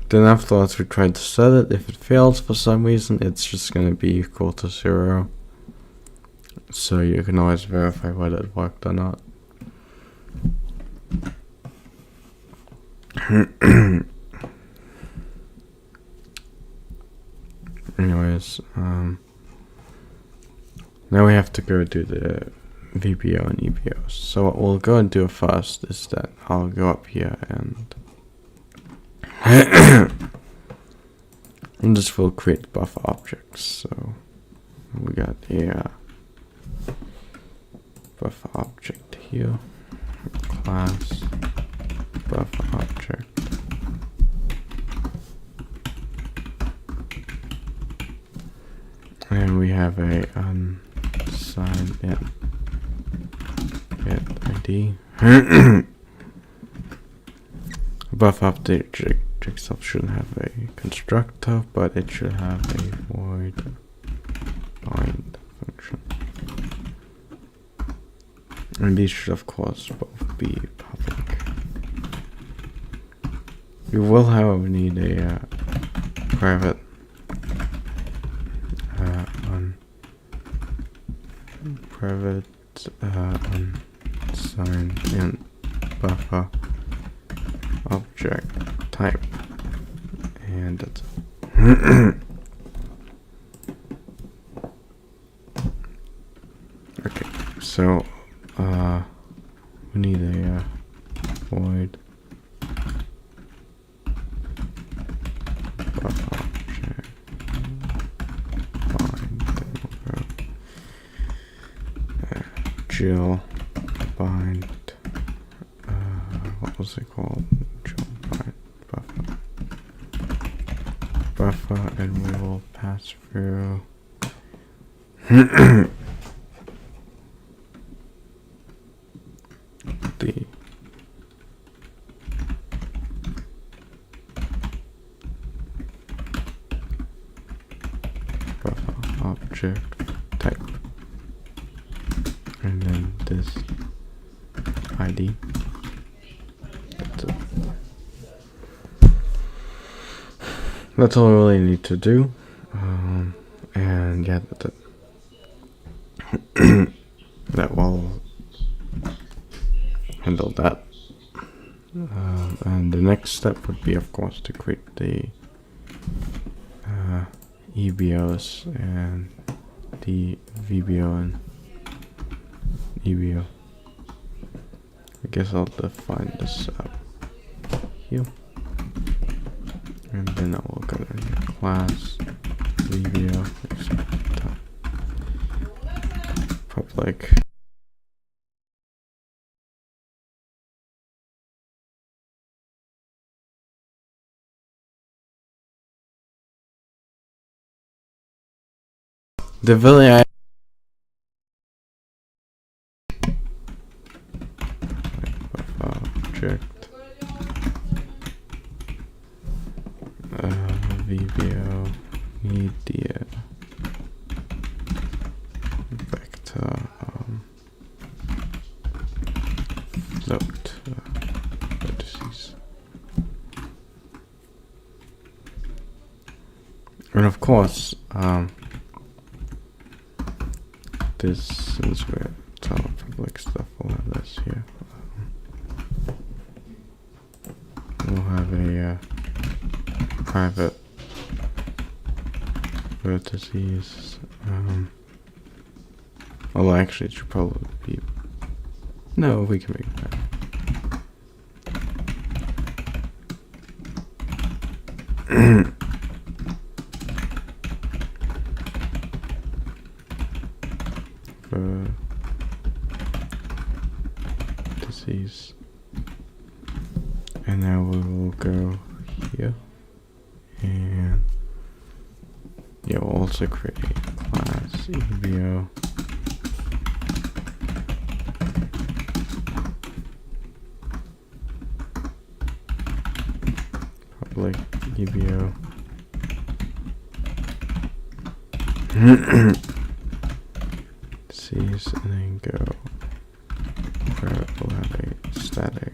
Then afterwards we try to set it. If it fails for some reason, it's just going to be equal to 0. So you can always verify whether it worked or not. Anyways, now we have to go do the VBO and EBOs. So what we'll go and do first is that I'll go up here and this will create buffer objects. So we got a buffer object here, class buffer object. And we have a unsigned get ID. Buffer object itself shouldn't have a constructor, but it should have a void bind function. And these should of course both be public. We will however need a private unsigned int buffer object type, and that's okay. So we need a void buffer object GL bind, what was it called? GL bind buffer, and we will pass through the buffer object type, and then this ID. That's all we really need to do, and yeah, that will handle that. And the next step would be, of course, to create the EBOs and the VBO and EBO. I guess I'll define this up here, and then I will go to the class VBO public. The really object VBO media vector float vertices, and of course this, since we're telling public stuff, we'll have this here. We'll have a private vertices. Although actually it should probably be, no, we can make that. Vertices. And now we will go here, and yeah, we'll also create a class EBO. Public EBO. C's and then go where we'll have a static.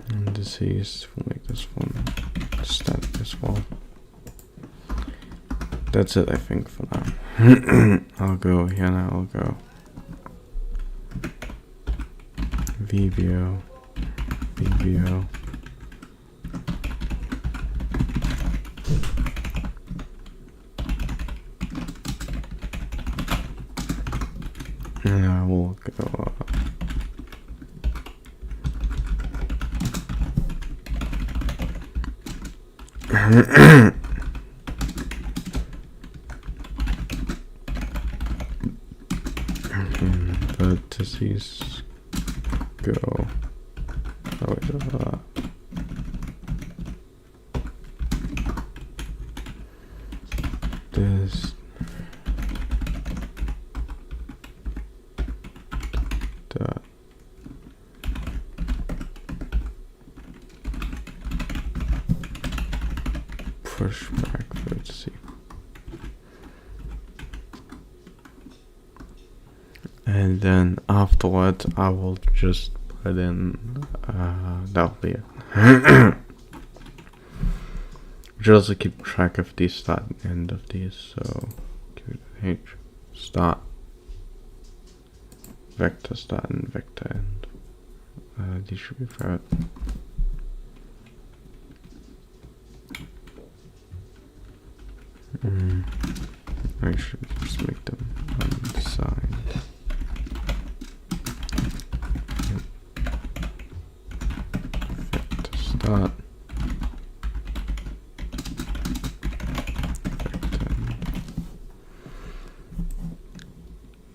And the C's will make this one static as well. That's it, I think, for now. I'll go here now, I'll go VBO, VBO. And I will go vertices go. Oh wait, this dot push back vertices. And then afterwards, I will just put in, that'll be it. Should also keep track of the start and end of these, so H start, vector start and vector end. These should be private. I should just make them unsigned. Vector start.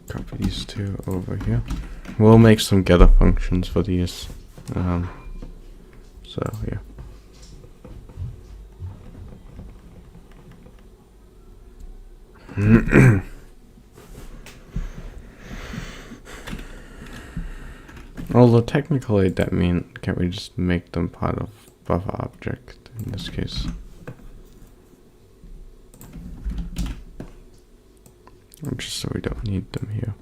Copy these two over here. We'll make some getter functions for these. So yeah. Although technically that means can't we just make them part of buffer object in this case? Just so we don't need them here.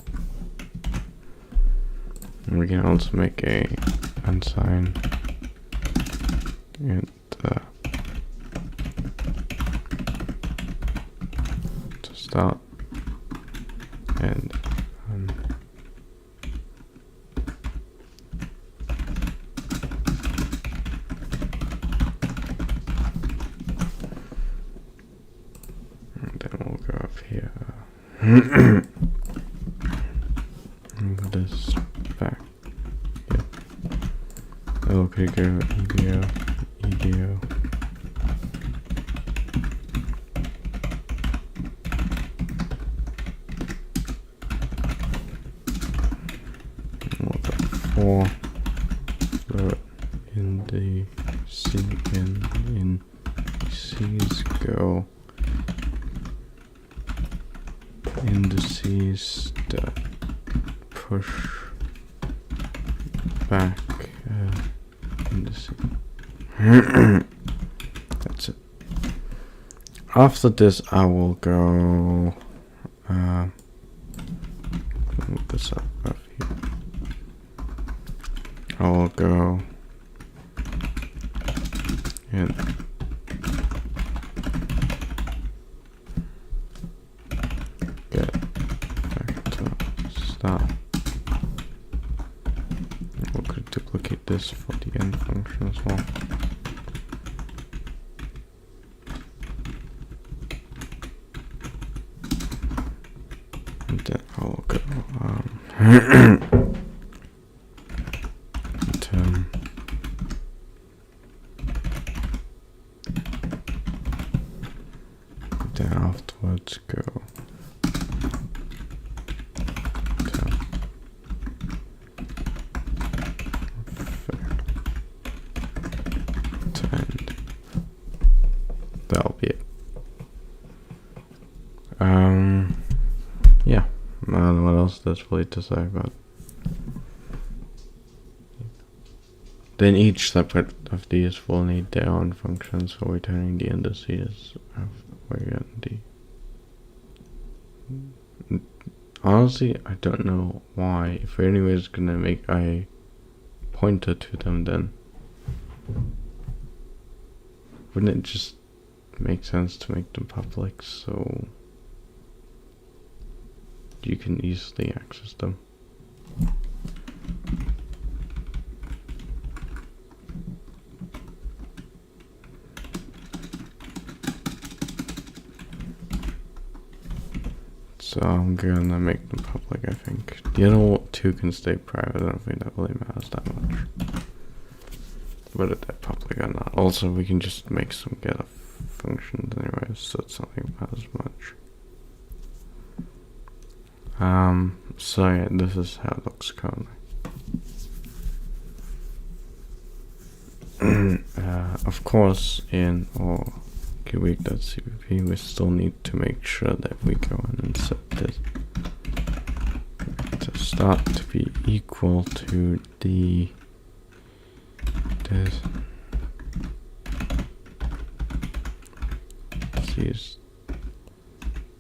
And we can also make a unsigned and to start and then we'll go up here. Put this back. Yeah. Okay, go EBO, EBO. We'll go 4 float in the C in C's go. Indices that push back indices. That's it. After this, I will go. Move this up here. I will go and. We could duplicate this for the end function as well. And then I'll go term then afterwards go to end. That'll be it. Yeah, I don't know what else there's really to say about. Then each separate of these will need their own functions for returning the indices of where the. Honestly, I don't know why. If we're anyways gonna make a pointer to them, then wouldn't it just make sense to make them public so you can easily access them? So I'm gonna make them public, I think. The other two can stay private. I don't think that really matters that much. Whether they're public or not. Also, we can just make some getter functions anyway, so it's not like it matters much. So yeah, this is how it looks currently. Of course, in our cubic.cpp, we still need to make sure that we go in and set this to start to be equal to this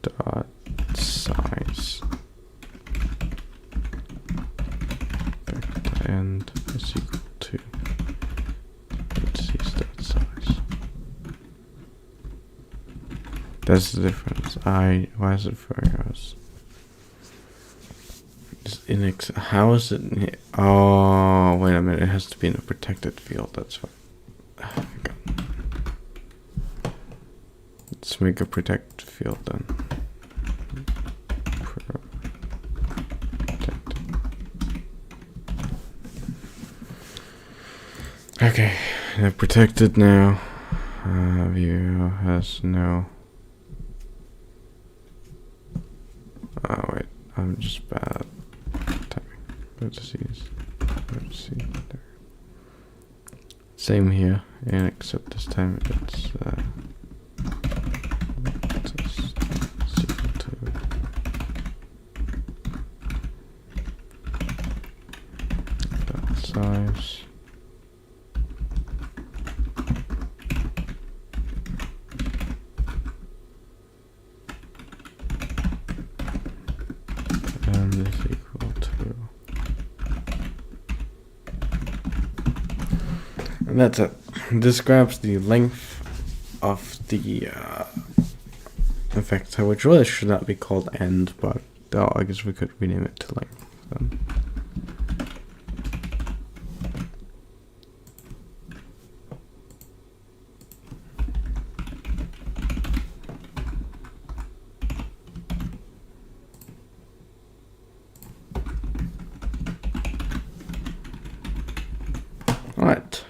dot size vector end is equal to dot size. That's the difference. Why is it for errors? How is it? Oh, wait a minute. It has to be in a protected field. That's fine. Let's make a protected field then. Okay, they're protected now. View has no. Oh wait, I'm just bad at typing. Let's see. There. Same here, and except this time it's equal to dot size. And that's it. This grabs the length of the vector, which really should not be called end, but I guess we could rename it to length then. Alright.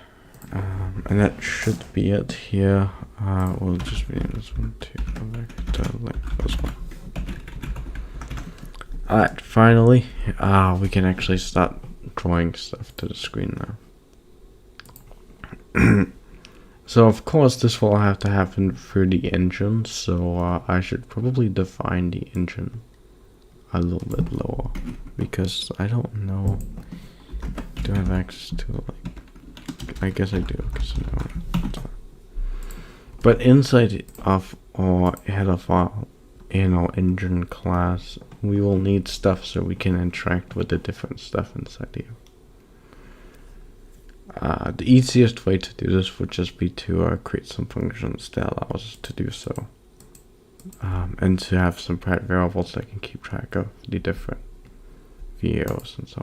And that should be it here. We'll just rename this one to vector length as well. Alright, finally, we can actually start drawing stuff to the screen now. So of course this will have to happen through the engine, so I should probably define the engine a little bit lower, because I don't know, do I have access to it? I guess I do, because but inside of our header file in our engine class, we will need stuff so we can interact with the different stuff inside here. The easiest way to do this would just be to create some functions that allows us to do so, and to have some private variables that can keep track of the different VOs and so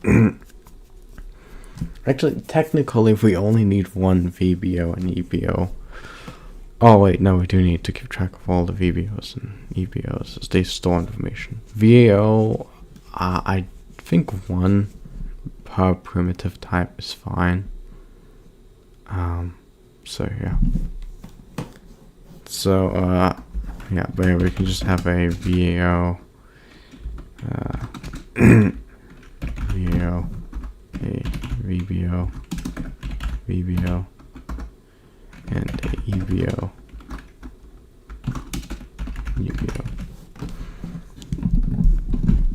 on. Actually, technically, we only need one VBO and EBO. Oh wait, no, we do need to keep track of all the VBOs and EBOs as they store information. VAO, I think one per primitive type is fine. So yeah. So yeah, but yeah, we can just have a VAO, VAO, a VBO, VBO, and a EBO, UBO.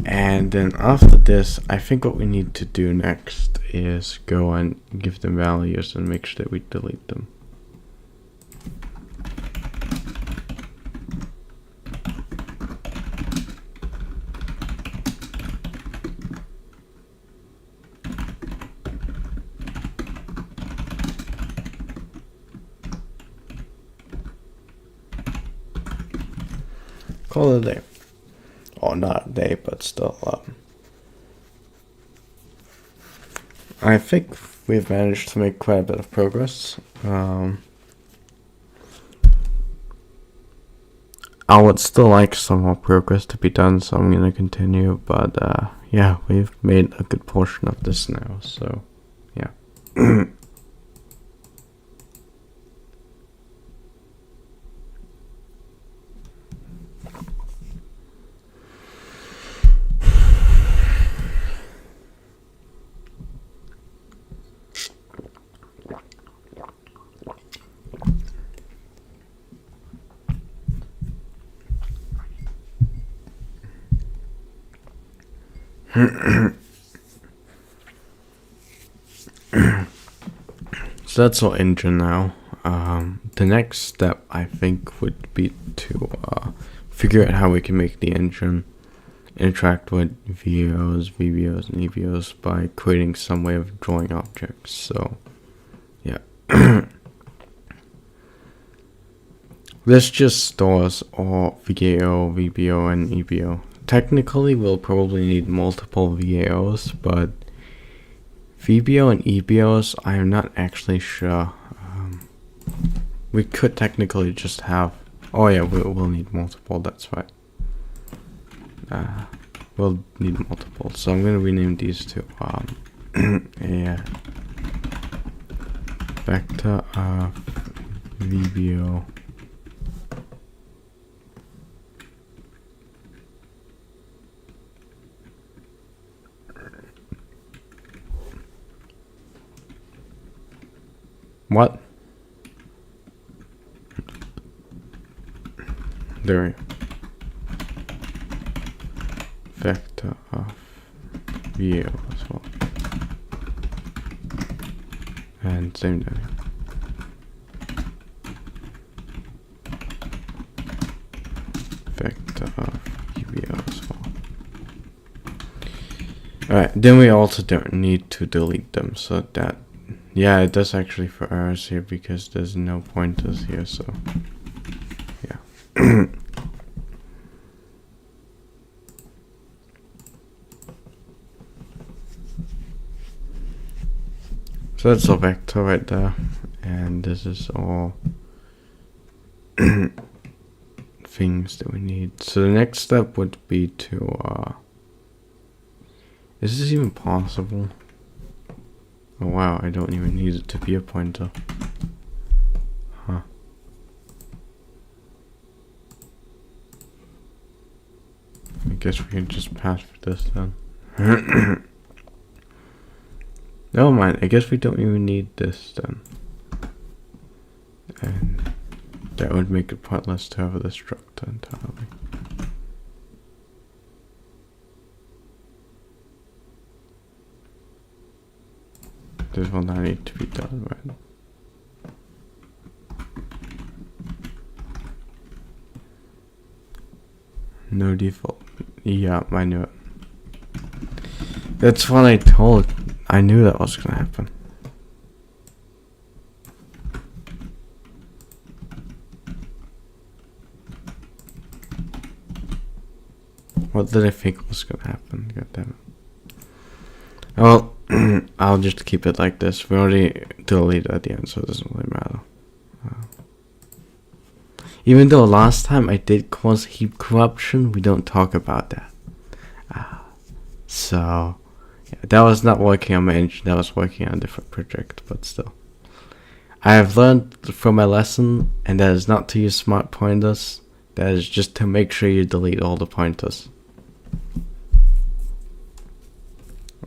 And then after this, I think what we need to do next is go and give them values and make sure that we delete them. Call it a day. Oh, not a day, but still. I think we've managed to make quite a bit of progress. I would still like some more progress to be done, so I'm going to continue. But yeah, we've made a good portion of this now, so yeah. So that's our engine now. The next step, I think, would be to figure out how we can make the engine interact with VAOs, VBOs, and EBOs by creating some way of drawing objects. So, yeah. This just stores all VAO, VBO, and EBO. Technically, we'll probably need multiple VAOs, but VBO and EBOs, I am not actually sure. We could technically just have... Oh yeah, we'll need multiple, that's right. We'll need multiple, so I'm going to rename these to a vector of VBO What? There we go. Vector of VAO as well. And same thing. Vector of UBO as well. Alright, then we also don't need to delete them, so that... Yeah, it does actually for errors here because there's no pointers here, so... Yeah. So that's our vector right there, and this is all things that we need. So the next step would be to, is this even possible? Oh wow, I don't even need it to be a pointer. Huh. I guess we can just pass for this then. Never mind, I guess we don't even need this then. And that would make it pointless to have this structure entirely. This will not need to be done, right? No default. Yeah, I knew it. That's what I told. I knew that was gonna happen. What did I think was gonna happen? God damn it. Well, I'll just keep it like this. We already deleted at the end, so it doesn't really matter. Even though last time I did cause heap corruption, we don't talk about that. So, yeah, that was not working on my engine, that was working on a different project, but still. I have learned from my lesson, and that is not to use smart pointers, That is just to make sure you delete all the pointers.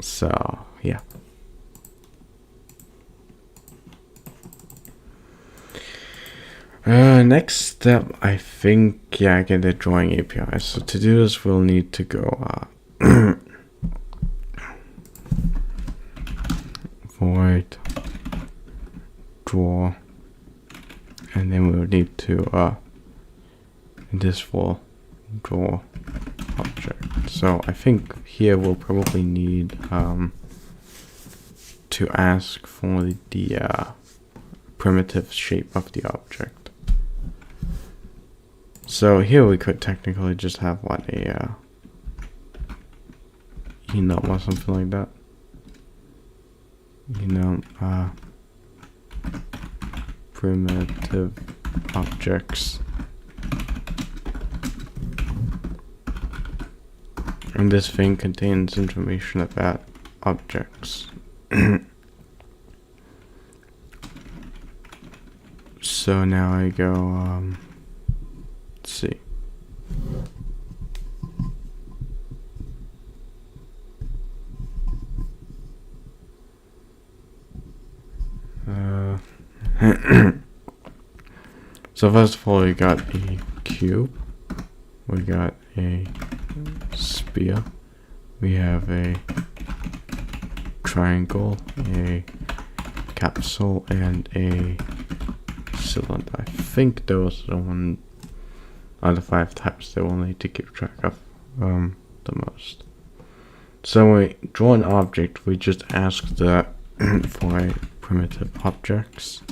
So, yeah. Next step, I think, yeah, get the drawing API. So to do this, we'll need to go void draw, and then we'll need to this will draw object. So I think here we'll probably need to ask for the primitive shape of the object. So here we could technically just have what a enum or something like that. Primitive objects. And this thing contains information about objects. So now I go, let's see. So first of all, we got a cube, we got a sphere, we have a triangle, a capsule, and a cylinder. I think those are the 5 types that we'll need to keep track of the most. So when we draw an object, we just ask that for a primitive objects.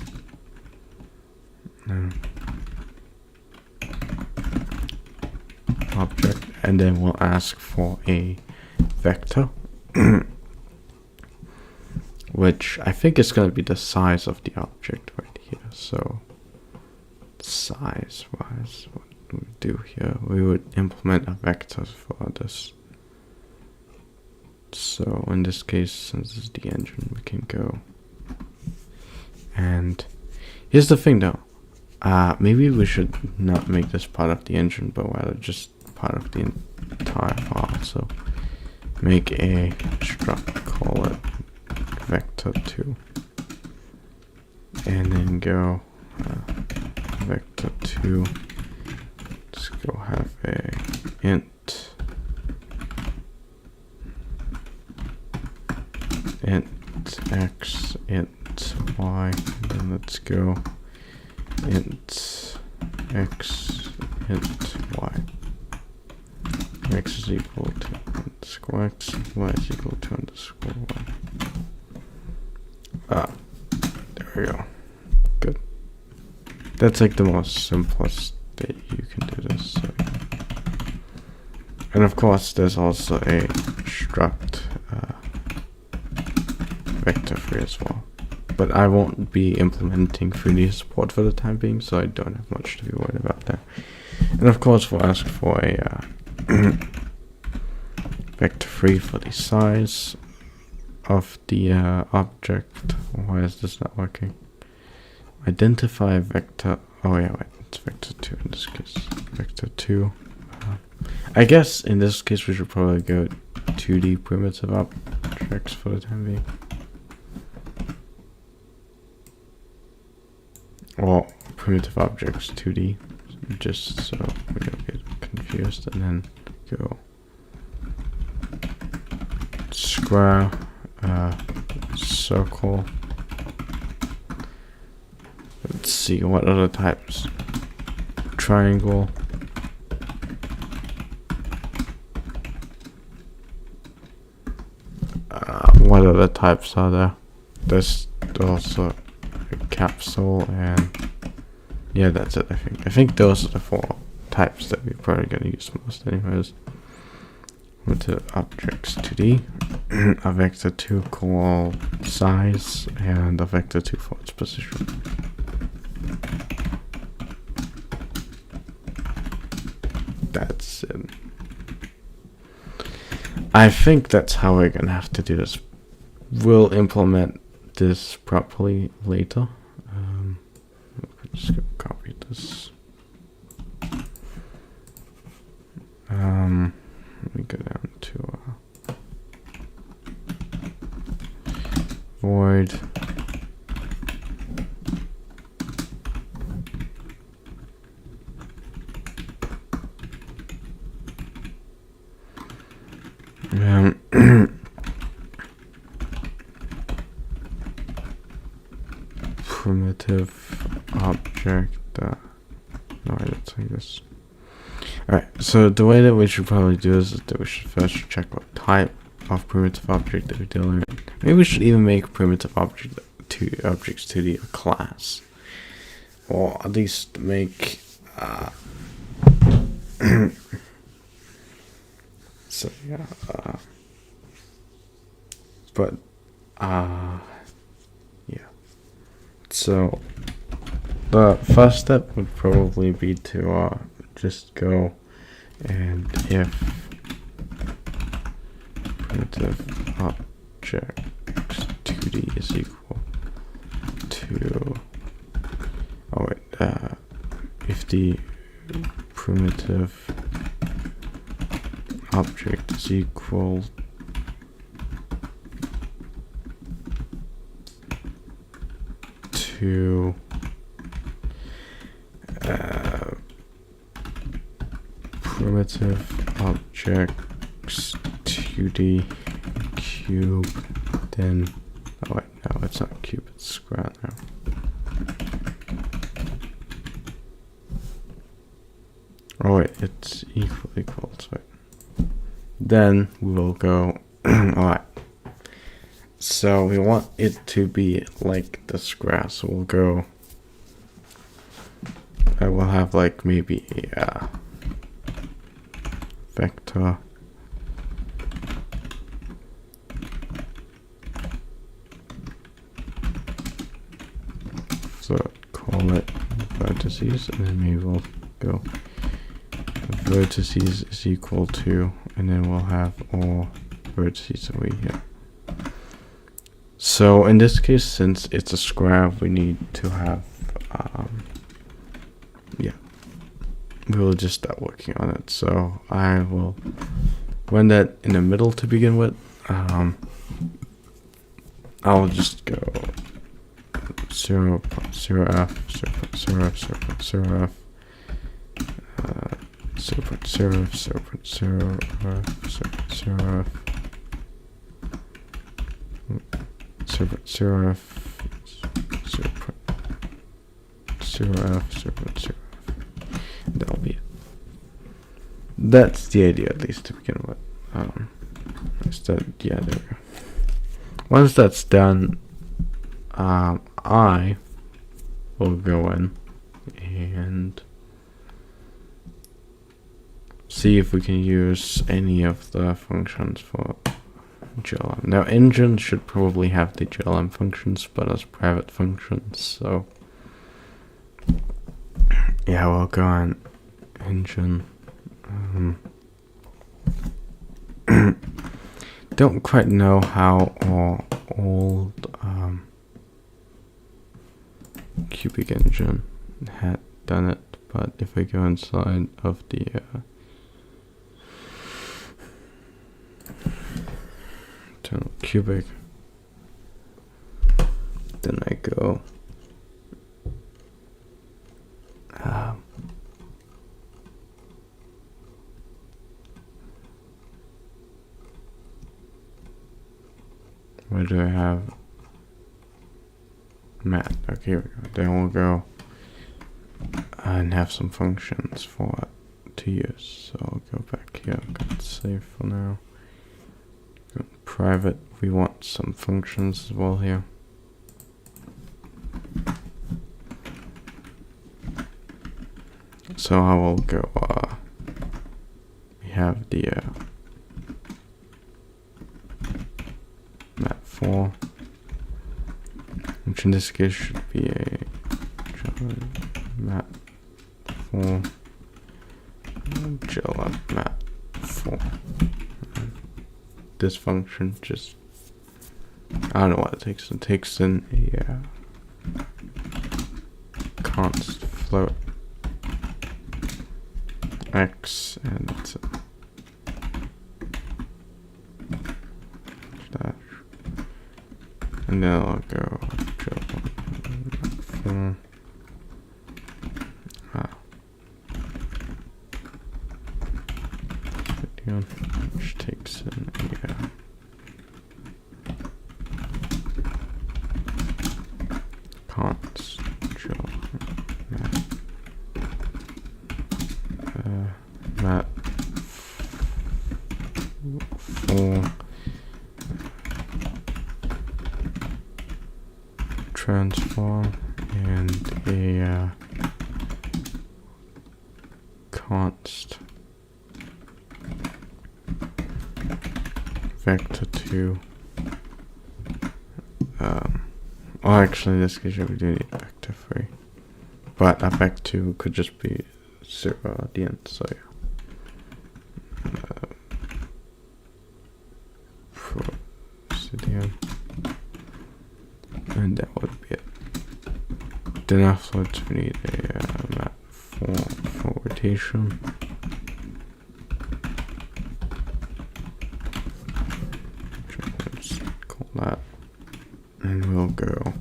Object, and then we'll ask for a vector, which I think is going to be the size of the object right here. So size wise, what do we do here? We would implement a vector for this. So in this case, since this is the engine, we can go. And here's the thing though, maybe we should not make this part of the engine, but rather just part of the entire file. So make a struct, call it vector2, and then go vector2. Let's go have a int x, int y, and then let's go int x, int y. X is equal to underscore x, y is equal to underscore y. There we go. Good. That's like the most simplest that you can do this. So. And of course, there's also a struct vector3 as well. But I won't be implementing 3D support for the time being, so I don't have much to be worried about there. And of course, we'll ask for a vector3 for the size of the object. Why is this not working? Identify vector. Oh yeah, wait, it's vector2 in this case. Vector2. I guess in this case we should probably go 2D primitive objects for the time being. Or primitive objects 2D, just so we don't get confused, and then go square, circle. Let's see, what other types? Triangle. What other types are there? There's also a capsule, and yeah, that's it. I think those are the 4 types that we're probably gonna use most anyways. With the objects 2D, a vector2 call size, and a vector2 for its position. That's it. I think that's how we're gonna have to do this. We'll implement this properly later. Just go copy this. Let me go down to void primitive object. No, it's like this. Alright, so the way that we should probably do this is that we should first check what type of primitive object that we're dealing with. Maybe we should even make primitive objects to the class, or at least make so yeah, but yeah. So the first step would probably be to just go and if primitive object 2D is equal to if the primitive object is equal to primitive objects 2D cube, then no, it's not cube, it's square now. Oh wait, it's equal, so then we will go alright. So we want it to be like the square, so we'll go I will have like maybe a vector so call it vertices, and then maybe we'll go vertices is equal to, and then we'll have all vertices over here. So in this case, since it's a square, we need to have we'll just start working on it. So I will run that in the middle to begin with. I'll just go 0.0f, 0.0f, 0.0f, 0.0f, 0.0f, 0.0f, 0.0f, 0.0f, 0.0f. That'll be it. That's the idea, at least to begin with. Yeah, there we go. Once that's done, I will go in and see if we can use any of the functions for GLM. Now, engine should probably have the GLM functions, but as private functions, so yeah, we'll go on engine. Don't quite know how old Cubic Engine had done it, but if I go inside of the internal cubic, then I go where do I have math? Okay, here we go. Then we'll go and have some functions for it to use. So I'll go back here. I'll save for now. Go private. We want some functions as well here. So I will go. We have the mat4, which in this case should be a mat4 GLM mat4. This function just, I don't know what it takes. It takes in a const float x, and it's and then I'll go which takes in a const mat for transform and a const vector2. Well, actually, in this case, we do need vector3, but a vector2 could just be 0 at the end. So yeah. And that would be it. Then afterwards we need a map for rotation. Let's call that, and we'll go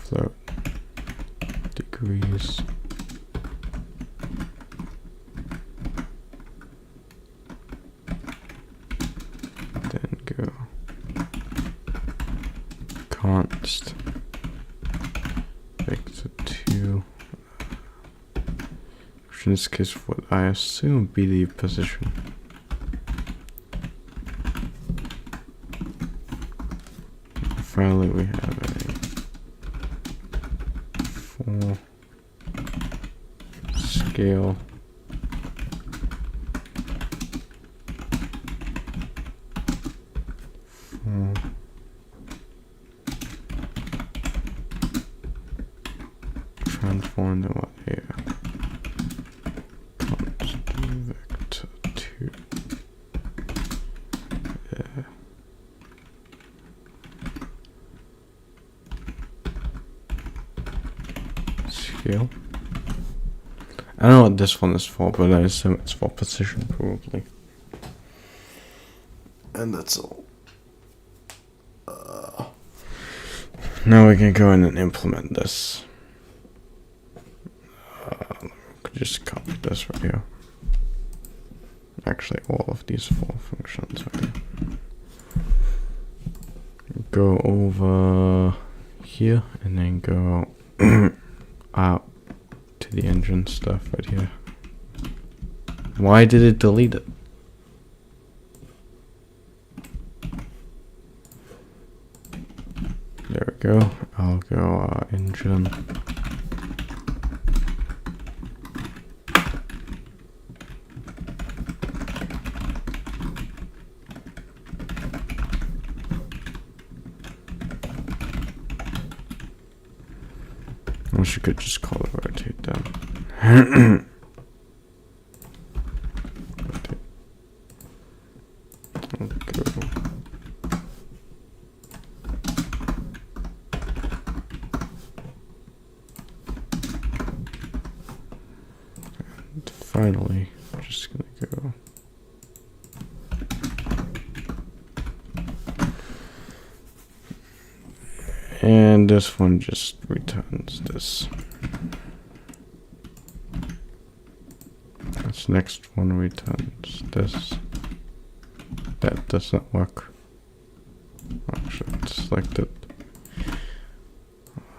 float degrees then go const vector2, which in this case would I assume be the position. Finally we have a scale transform to what here const vector2 scale. I don't know what this one is for, but I assume it's for position probably. And that's all. Now we can go in and implement this. Just copy this right here. Actually, all of these 4 functions right here. Go over here and then go out to the engine stuff right here. Why did it delete it? There we go. I'll go engine. I wish you could just call it rotate down. Rotate. Go. And finally, I'm just gonna go. And this one just returns this. This next one returns this. That does not work. Actually, it's selected.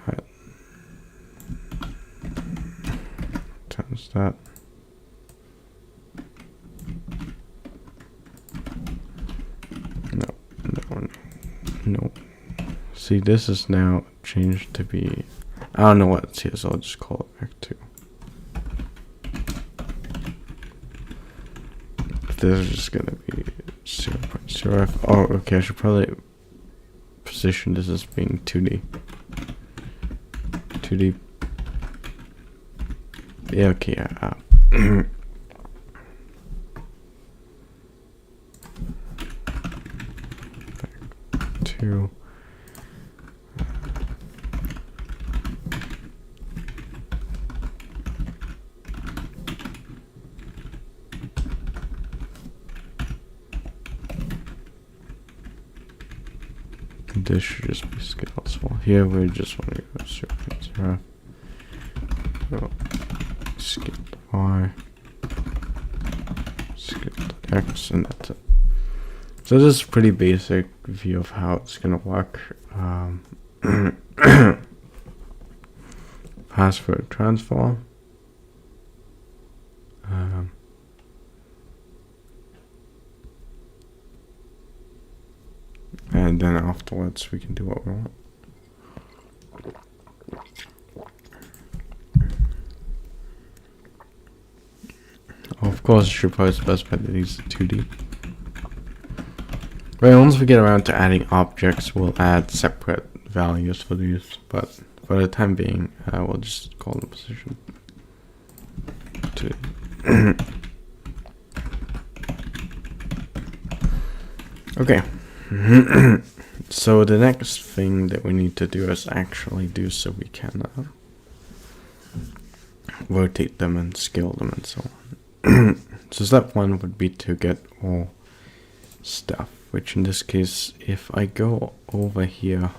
Alright. Returns that. No. See, this is now changed to be, I don't know what it is, so I'll just call it back to. This is just gonna be 0.0. Oh, okay, I should probably position this as being 2D. 2D. Yeah, okay, yeah. 2. This should just be scaled as well. Here we just want to go 0.0. So scaled y, scaled x, and that's it. So this is a pretty basic view of how it's gonna work. Password transform. And then afterwards we can do what we want. Of course, you should probably specify that these are 2D. Right, once we get around to adding objects, we'll add separate values for these, but for the time being, we'll just call them position 2D. Okay. So the next thing that we need to do is actually do so we can rotate them and scale them and so on. So step 1 would be to get all stuff, which in this case, if I go over here,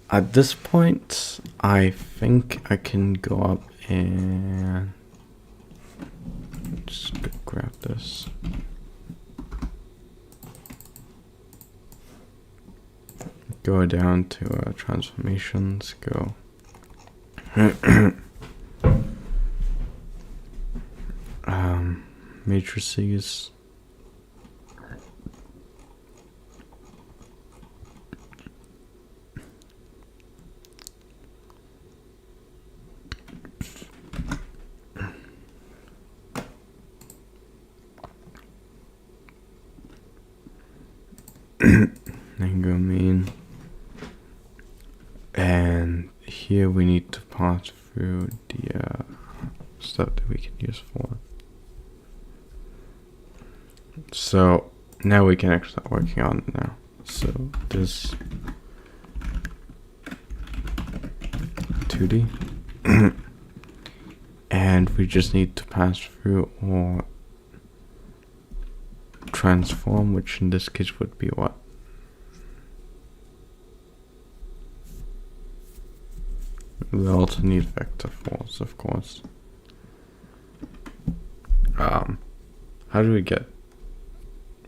at this point, I think I can go up and just grab this. Go down to transformations, go matrices, and go main. And here we need to pass through the stuff that we can use for. So now we can actually start working on it now. So this 2D, and we just need to pass through or transform, which in this case would be what? We also need vector force, of course. How do we get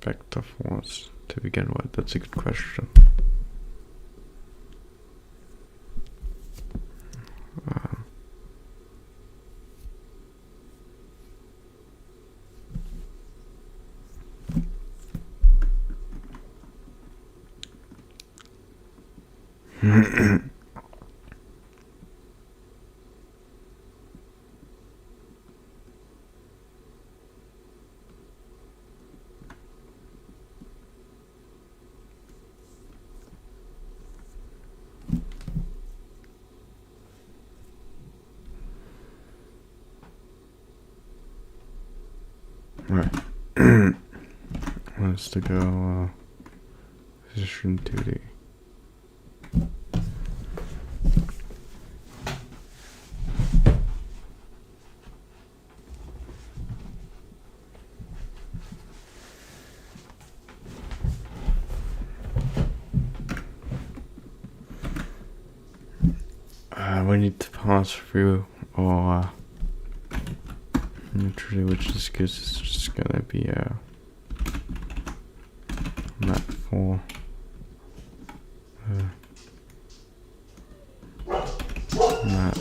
vector force to begin with? That's a good question. Right. Wants to go position 2D. We need to pass through or literally, which this case is just gonna be a map for map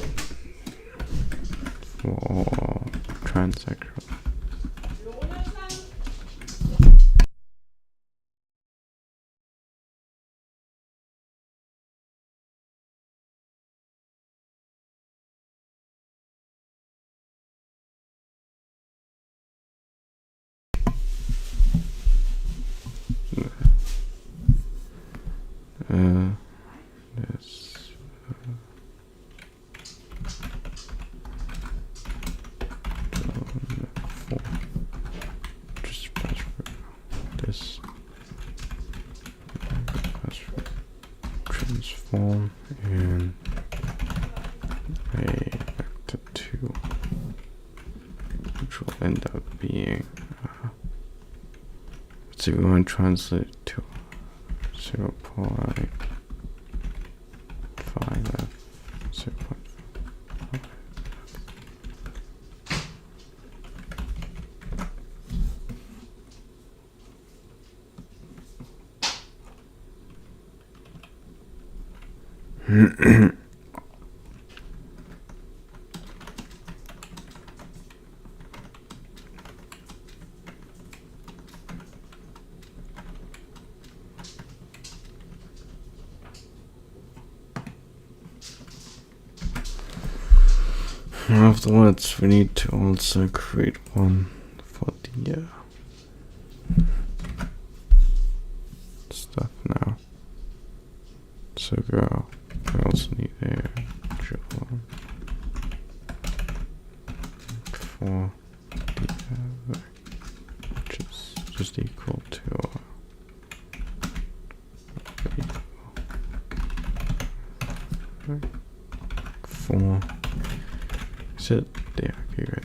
for transaction. This just pass through this. transform in a vector 2, which will end up being, let's see, we want to translate it to 0.5f, 0.5. Afterwards, we need to also create one for the stuff now. So we also need a job for the which is just equal to four. Is it there? Okay, right.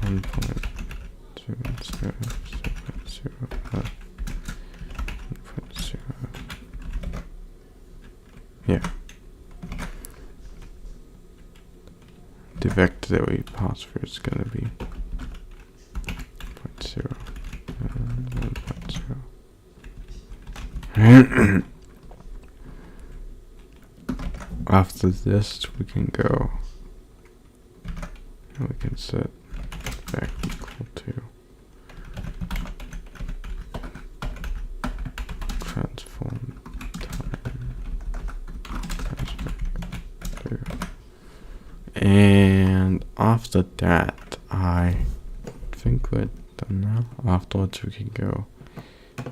1.0.0.0. 1.0. Yeah. The vector that we pass through is going to be 0.0 and 1.0. After this, we can go and we can set back equal to transform time through. And after that, I think we're done now. Afterwards, we can go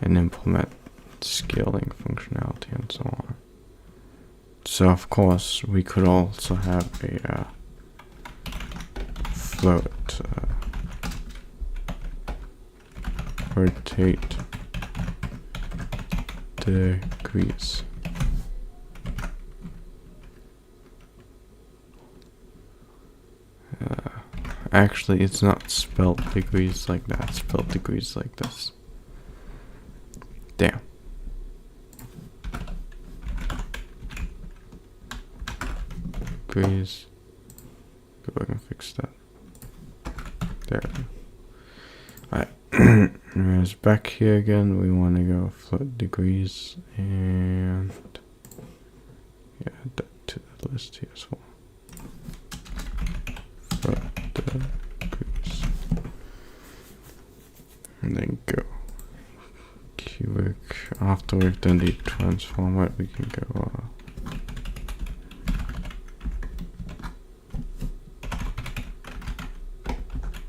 and implement scaling functionality and so on. So of course, we could also have a float rotate degrees. Actually, it's not spelled degrees like that, it's spelled degrees like this. Damn. Degrees. Go back and fix that. There. Alright. Whereas back here again, we want to go float degrees and yeah, add that to the list here as well. Float degrees. And then go. Cubic. After we've done the transform it, we can go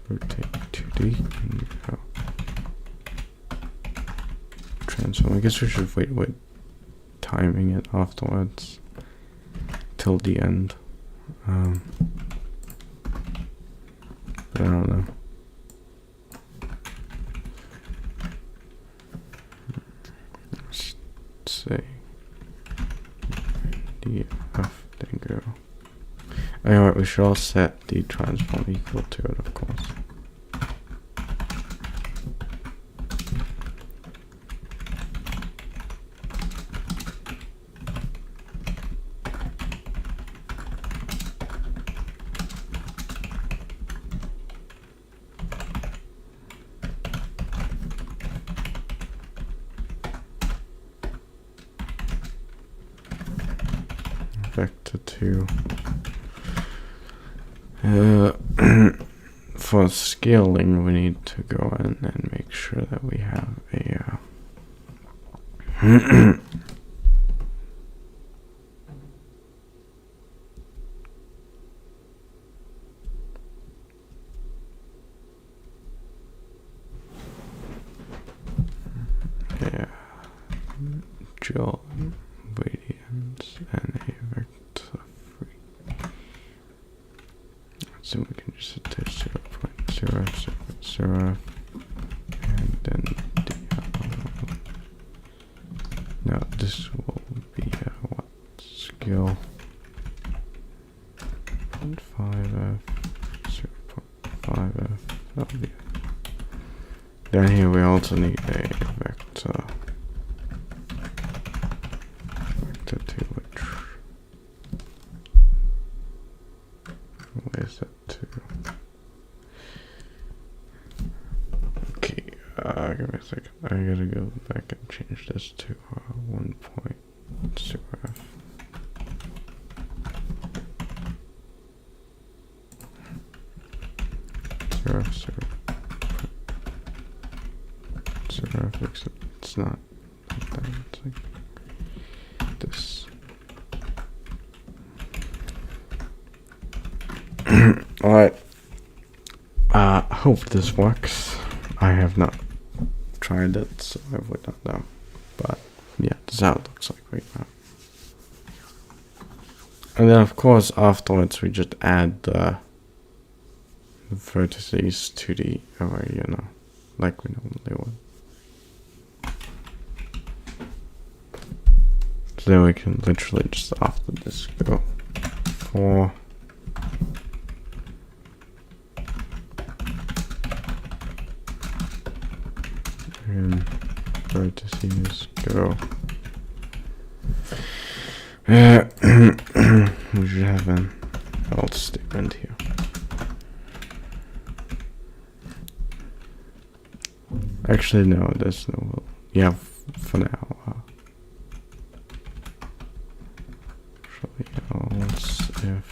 rotate 2D and go transform. I guess we should wait with timing it afterwards till the end. But I don't know. Let's say df then go. Alright, we should all set the transform equal to it, of course. Vector 2. For scaling, we need to go in and make sure that we have a dual radians and a vector 3. So we can just set this 0.0 and then no, this will be what OpenGL 0.5f 0.5f LVF. Then here we also need a vector 2, which where is that 2? Okay, give me a second. I gotta go back and change this to 1.0f. It's not like that, it's like this. Alright. Hope this works. I have not tried it, so I would not know. But yeah, this is how it looks like right now. And then of course afterwards we just add the vertices to the array, you know, like we normally would. So then we can literally just after this go for and vertices go. We should have an else statement here. Actually, no, there's no. Yeah, for now. Actually, else if.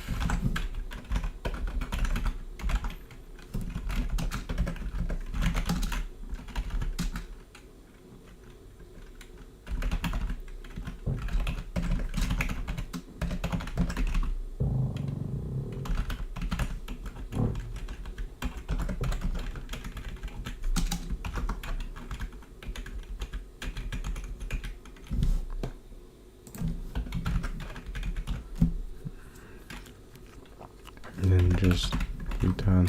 And then just be done.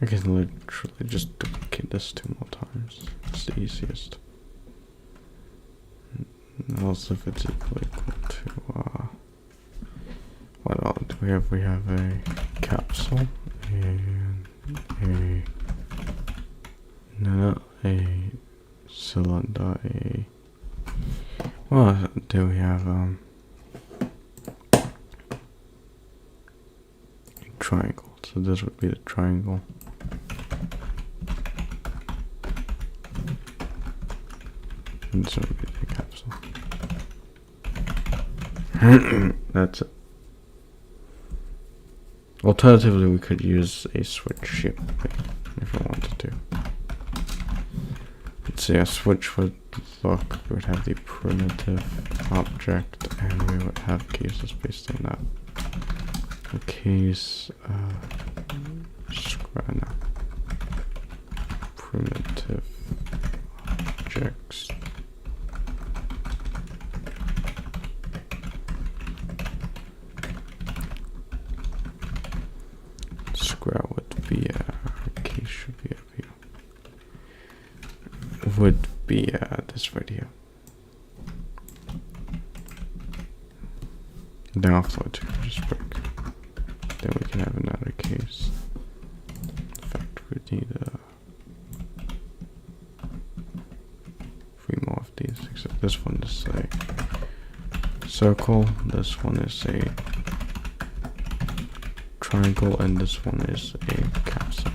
I can literally just duplicate this 2 more times. It's the easiest. And also if it's equal to what else do we have? We have a capsule and a cylinder, what do we have? Triangle. So this would be the triangle. And this would be the capsule. That's it. Alternatively, we could use a switch here if we wanted to. Let's see, a switch would look, we would have the primitive object and we would have cases based on that. A case square primitive objects square would be a case should be up here, would be this right here. Then afterwards you can just break. Then we can have another case. In fact, we need 3 more of these, except this one is a circle, this one is a triangle, and this one is a capsule.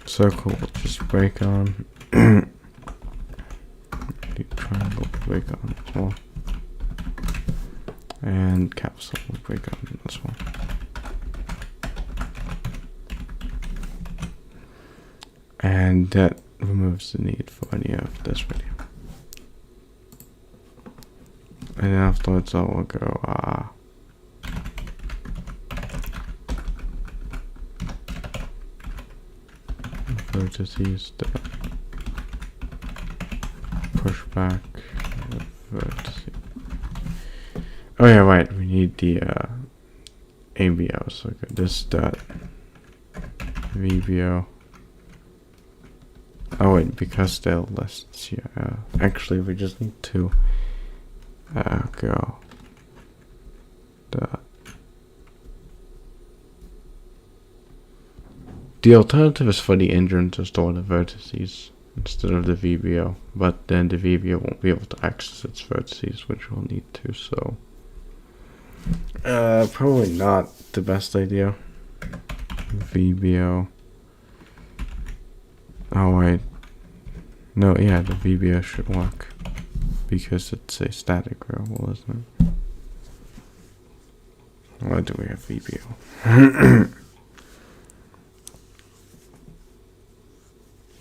Circle will just break on. Triangle will break on as well. And capsule will break on as well. And that removes the need for any of this video. And afterwards I will go vertices to push back vertices. Oh yeah, right, we need the ABO. So this dot VBO. Oh wait, because they're lists here. Actually, we just need to go dot. The alternative is for the engine to store the vertices instead of the VBO, but then the VBO won't be able to access its vertices, which we'll need to. So probably not the best idea. VBO. Oh wait. No, yeah, the VBO should work because it's a static variable, isn't it? Why do we have VBO?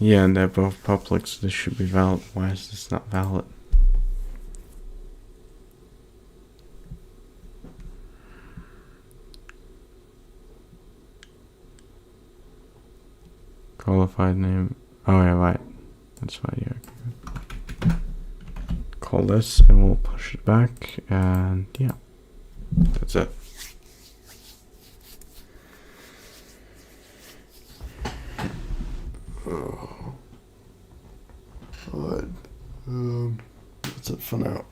Yeah, and they're both public, so this should be valid. Why is this not valid? Qualified name. Oh yeah, right. That's right. Yeah. Call this, and we'll push it back, and yeah, that's it. Alright. That's it for now.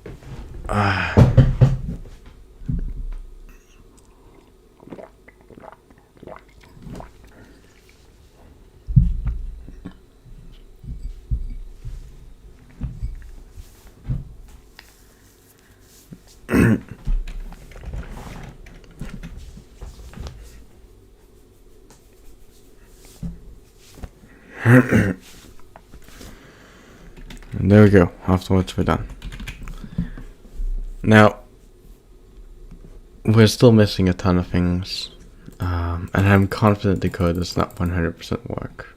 And there we go. Afterwards, we're done. Now, we're still missing a ton of things, and I'm confident the code does not 100% work.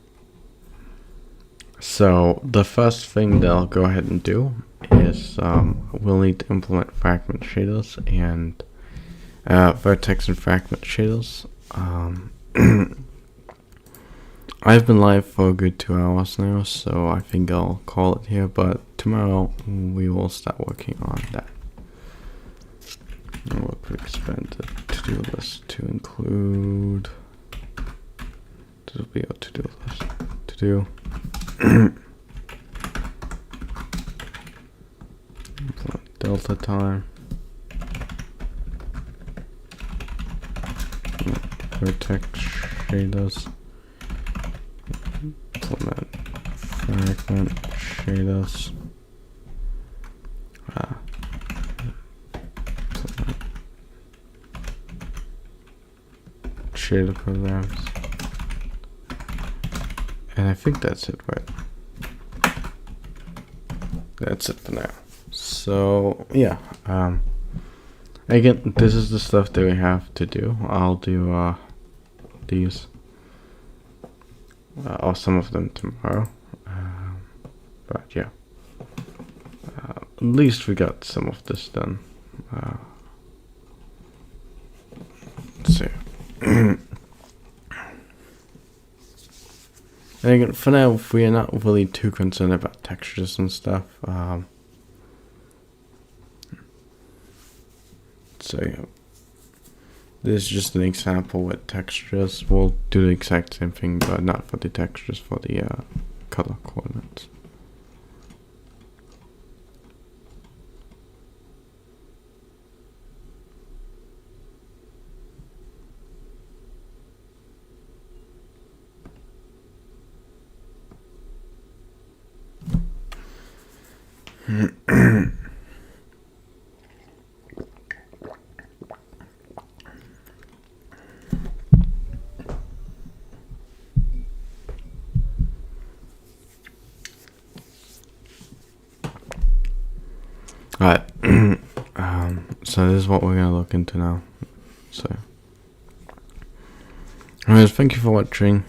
So the first thing that I'll go ahead and do is we'll need to implement fragment shaders and vertex and fragment shaders. I've been live for a good 2 hours now, so I think I'll call it here, but tomorrow we will start working on that. And we'll expand the to-do list to include to-do list. To-do. Delta time. Vertex shaders. Implement fragment shaders. Implement shader programs. And I think that's it, right? That's it for now. So yeah, again, this is the stuff that we have to do. I'll do these or some of them tomorrow, but yeah, at least we got some of this done. Let's see. And again, for now, we are not really too concerned about textures and stuff. So yeah, this is just an example with textures. We'll do the exact same thing, but not for the textures, for the color coordinates. Alright, so this is what we're gonna look into now. So, anyways, thank you for watching.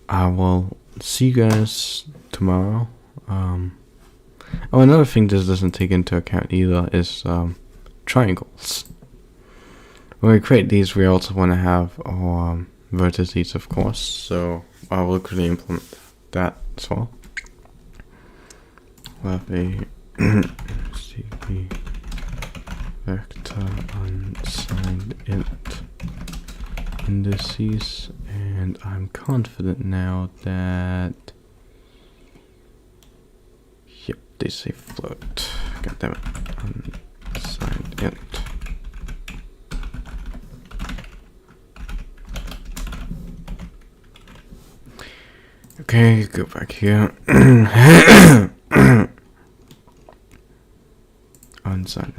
I will see you guys tomorrow. Oh, another thing this doesn't take into account either is triangles. When we create these, we also want to have our vertices, of course. So I will quickly implement that as well. We'll have a CP vector unsigned int indices, and I'm confident now that, yep, they say float. God damn it. Unsigned int. Okay, go back here. Unsigned.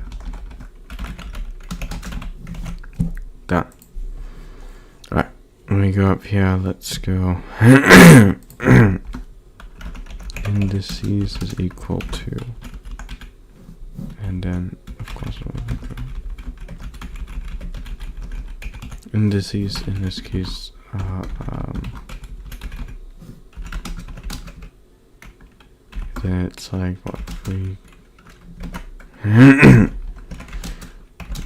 Done. Alright, when we go up here, let's go. Indices is equal to, and then of course we'll go. Indices in this case then it's like what, 3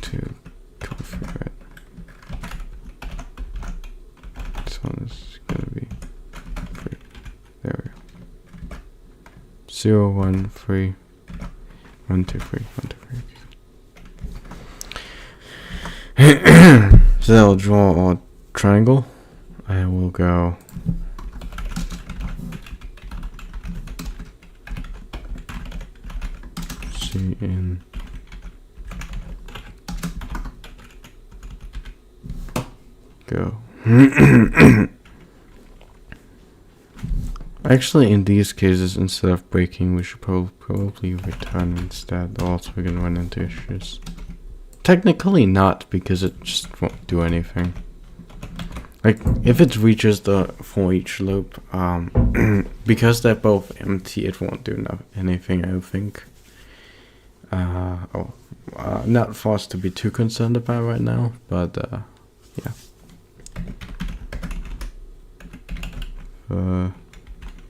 to configure it. This one is gonna be 3. There we go. 0, 1, 3, 1, 2, 3, 1, 2, 3. So that'll draw a triangle. I will go C in go. Actually, in these cases, instead of breaking, we should probably return instead, or else we're gonna run into issues. Technically not, because it just won't do anything. Like, if it reaches the for each loop, because they're both empty, it won't do anything, I don't think. Not for us to be too concerned about right now, but yeah.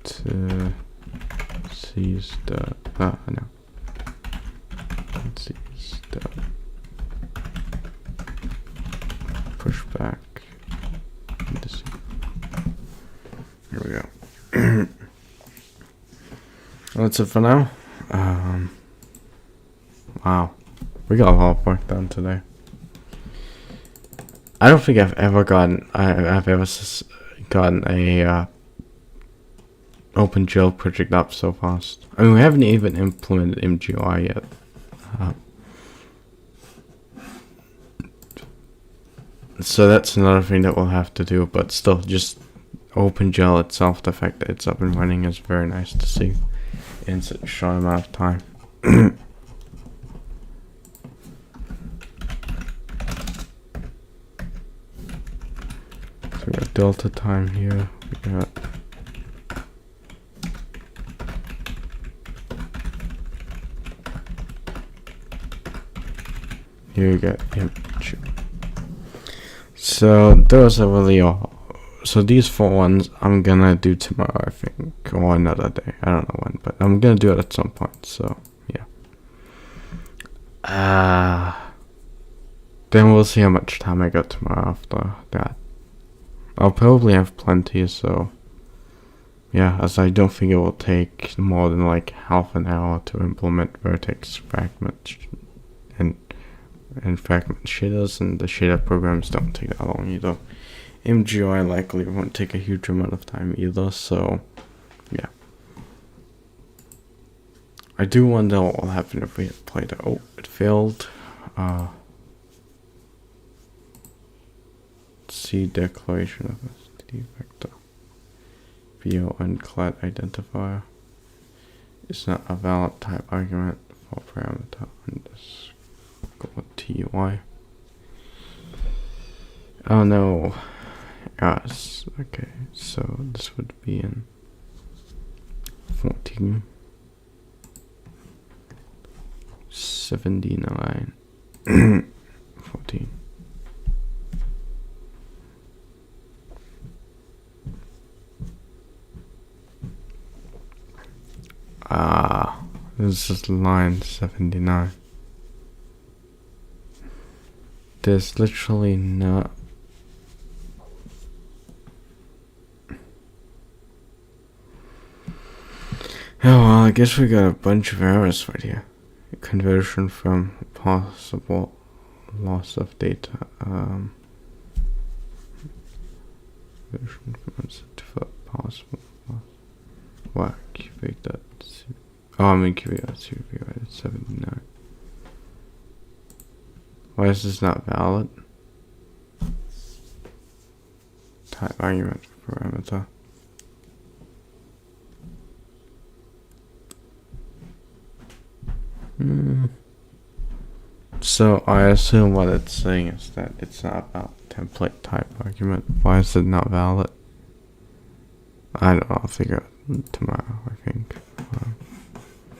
To seize the no. Seize the pushback. Here we go. That's it for now. Wow, we got a lot of work done today. I don't think I've ever gotten a OpenGL project up so fast. I mean, we haven't even implemented MGUI yet. So that's another thing that we'll have to do, but still, just OpenGL itself, the fact that it's up and running is very nice to see in such a short amount of time. So we got delta time here, we got here we got image. So those are really all. So these 4 ones I'm gonna do tomorrow, I think, or another day. I don't know when, but I'm gonna do it at some point. So yeah. Then we'll see how much time I got tomorrow after that. I'll probably have plenty, so yeah, as I don't think it will take more than like half an hour to implement vertex fragment and fragment shaders, and the shader programs don't take that long either. MGUI likely won't take a huge amount of time either, so yeah. I do wonder what will happen if we play the it failed. C declaration of std vector. VO unclad identifier is not a valid type argument for parameter underscore ty. Oh no. Yes, okay, so this would be in 14 79 14. This is line 79. There's literally not. Oh well, I guess we got a bunch of errors right here. conversion from possible loss of data. Conversion from unset to possible loss. Wow, cubic dot. Oh, I mean cubic dot CVP, right? It's 79. Why is this not valid? Type argument parameter. So I assume what it's saying is that it's not about template type argument. Why is it not valid? I don't know, I'll figure out tomorrow, I think.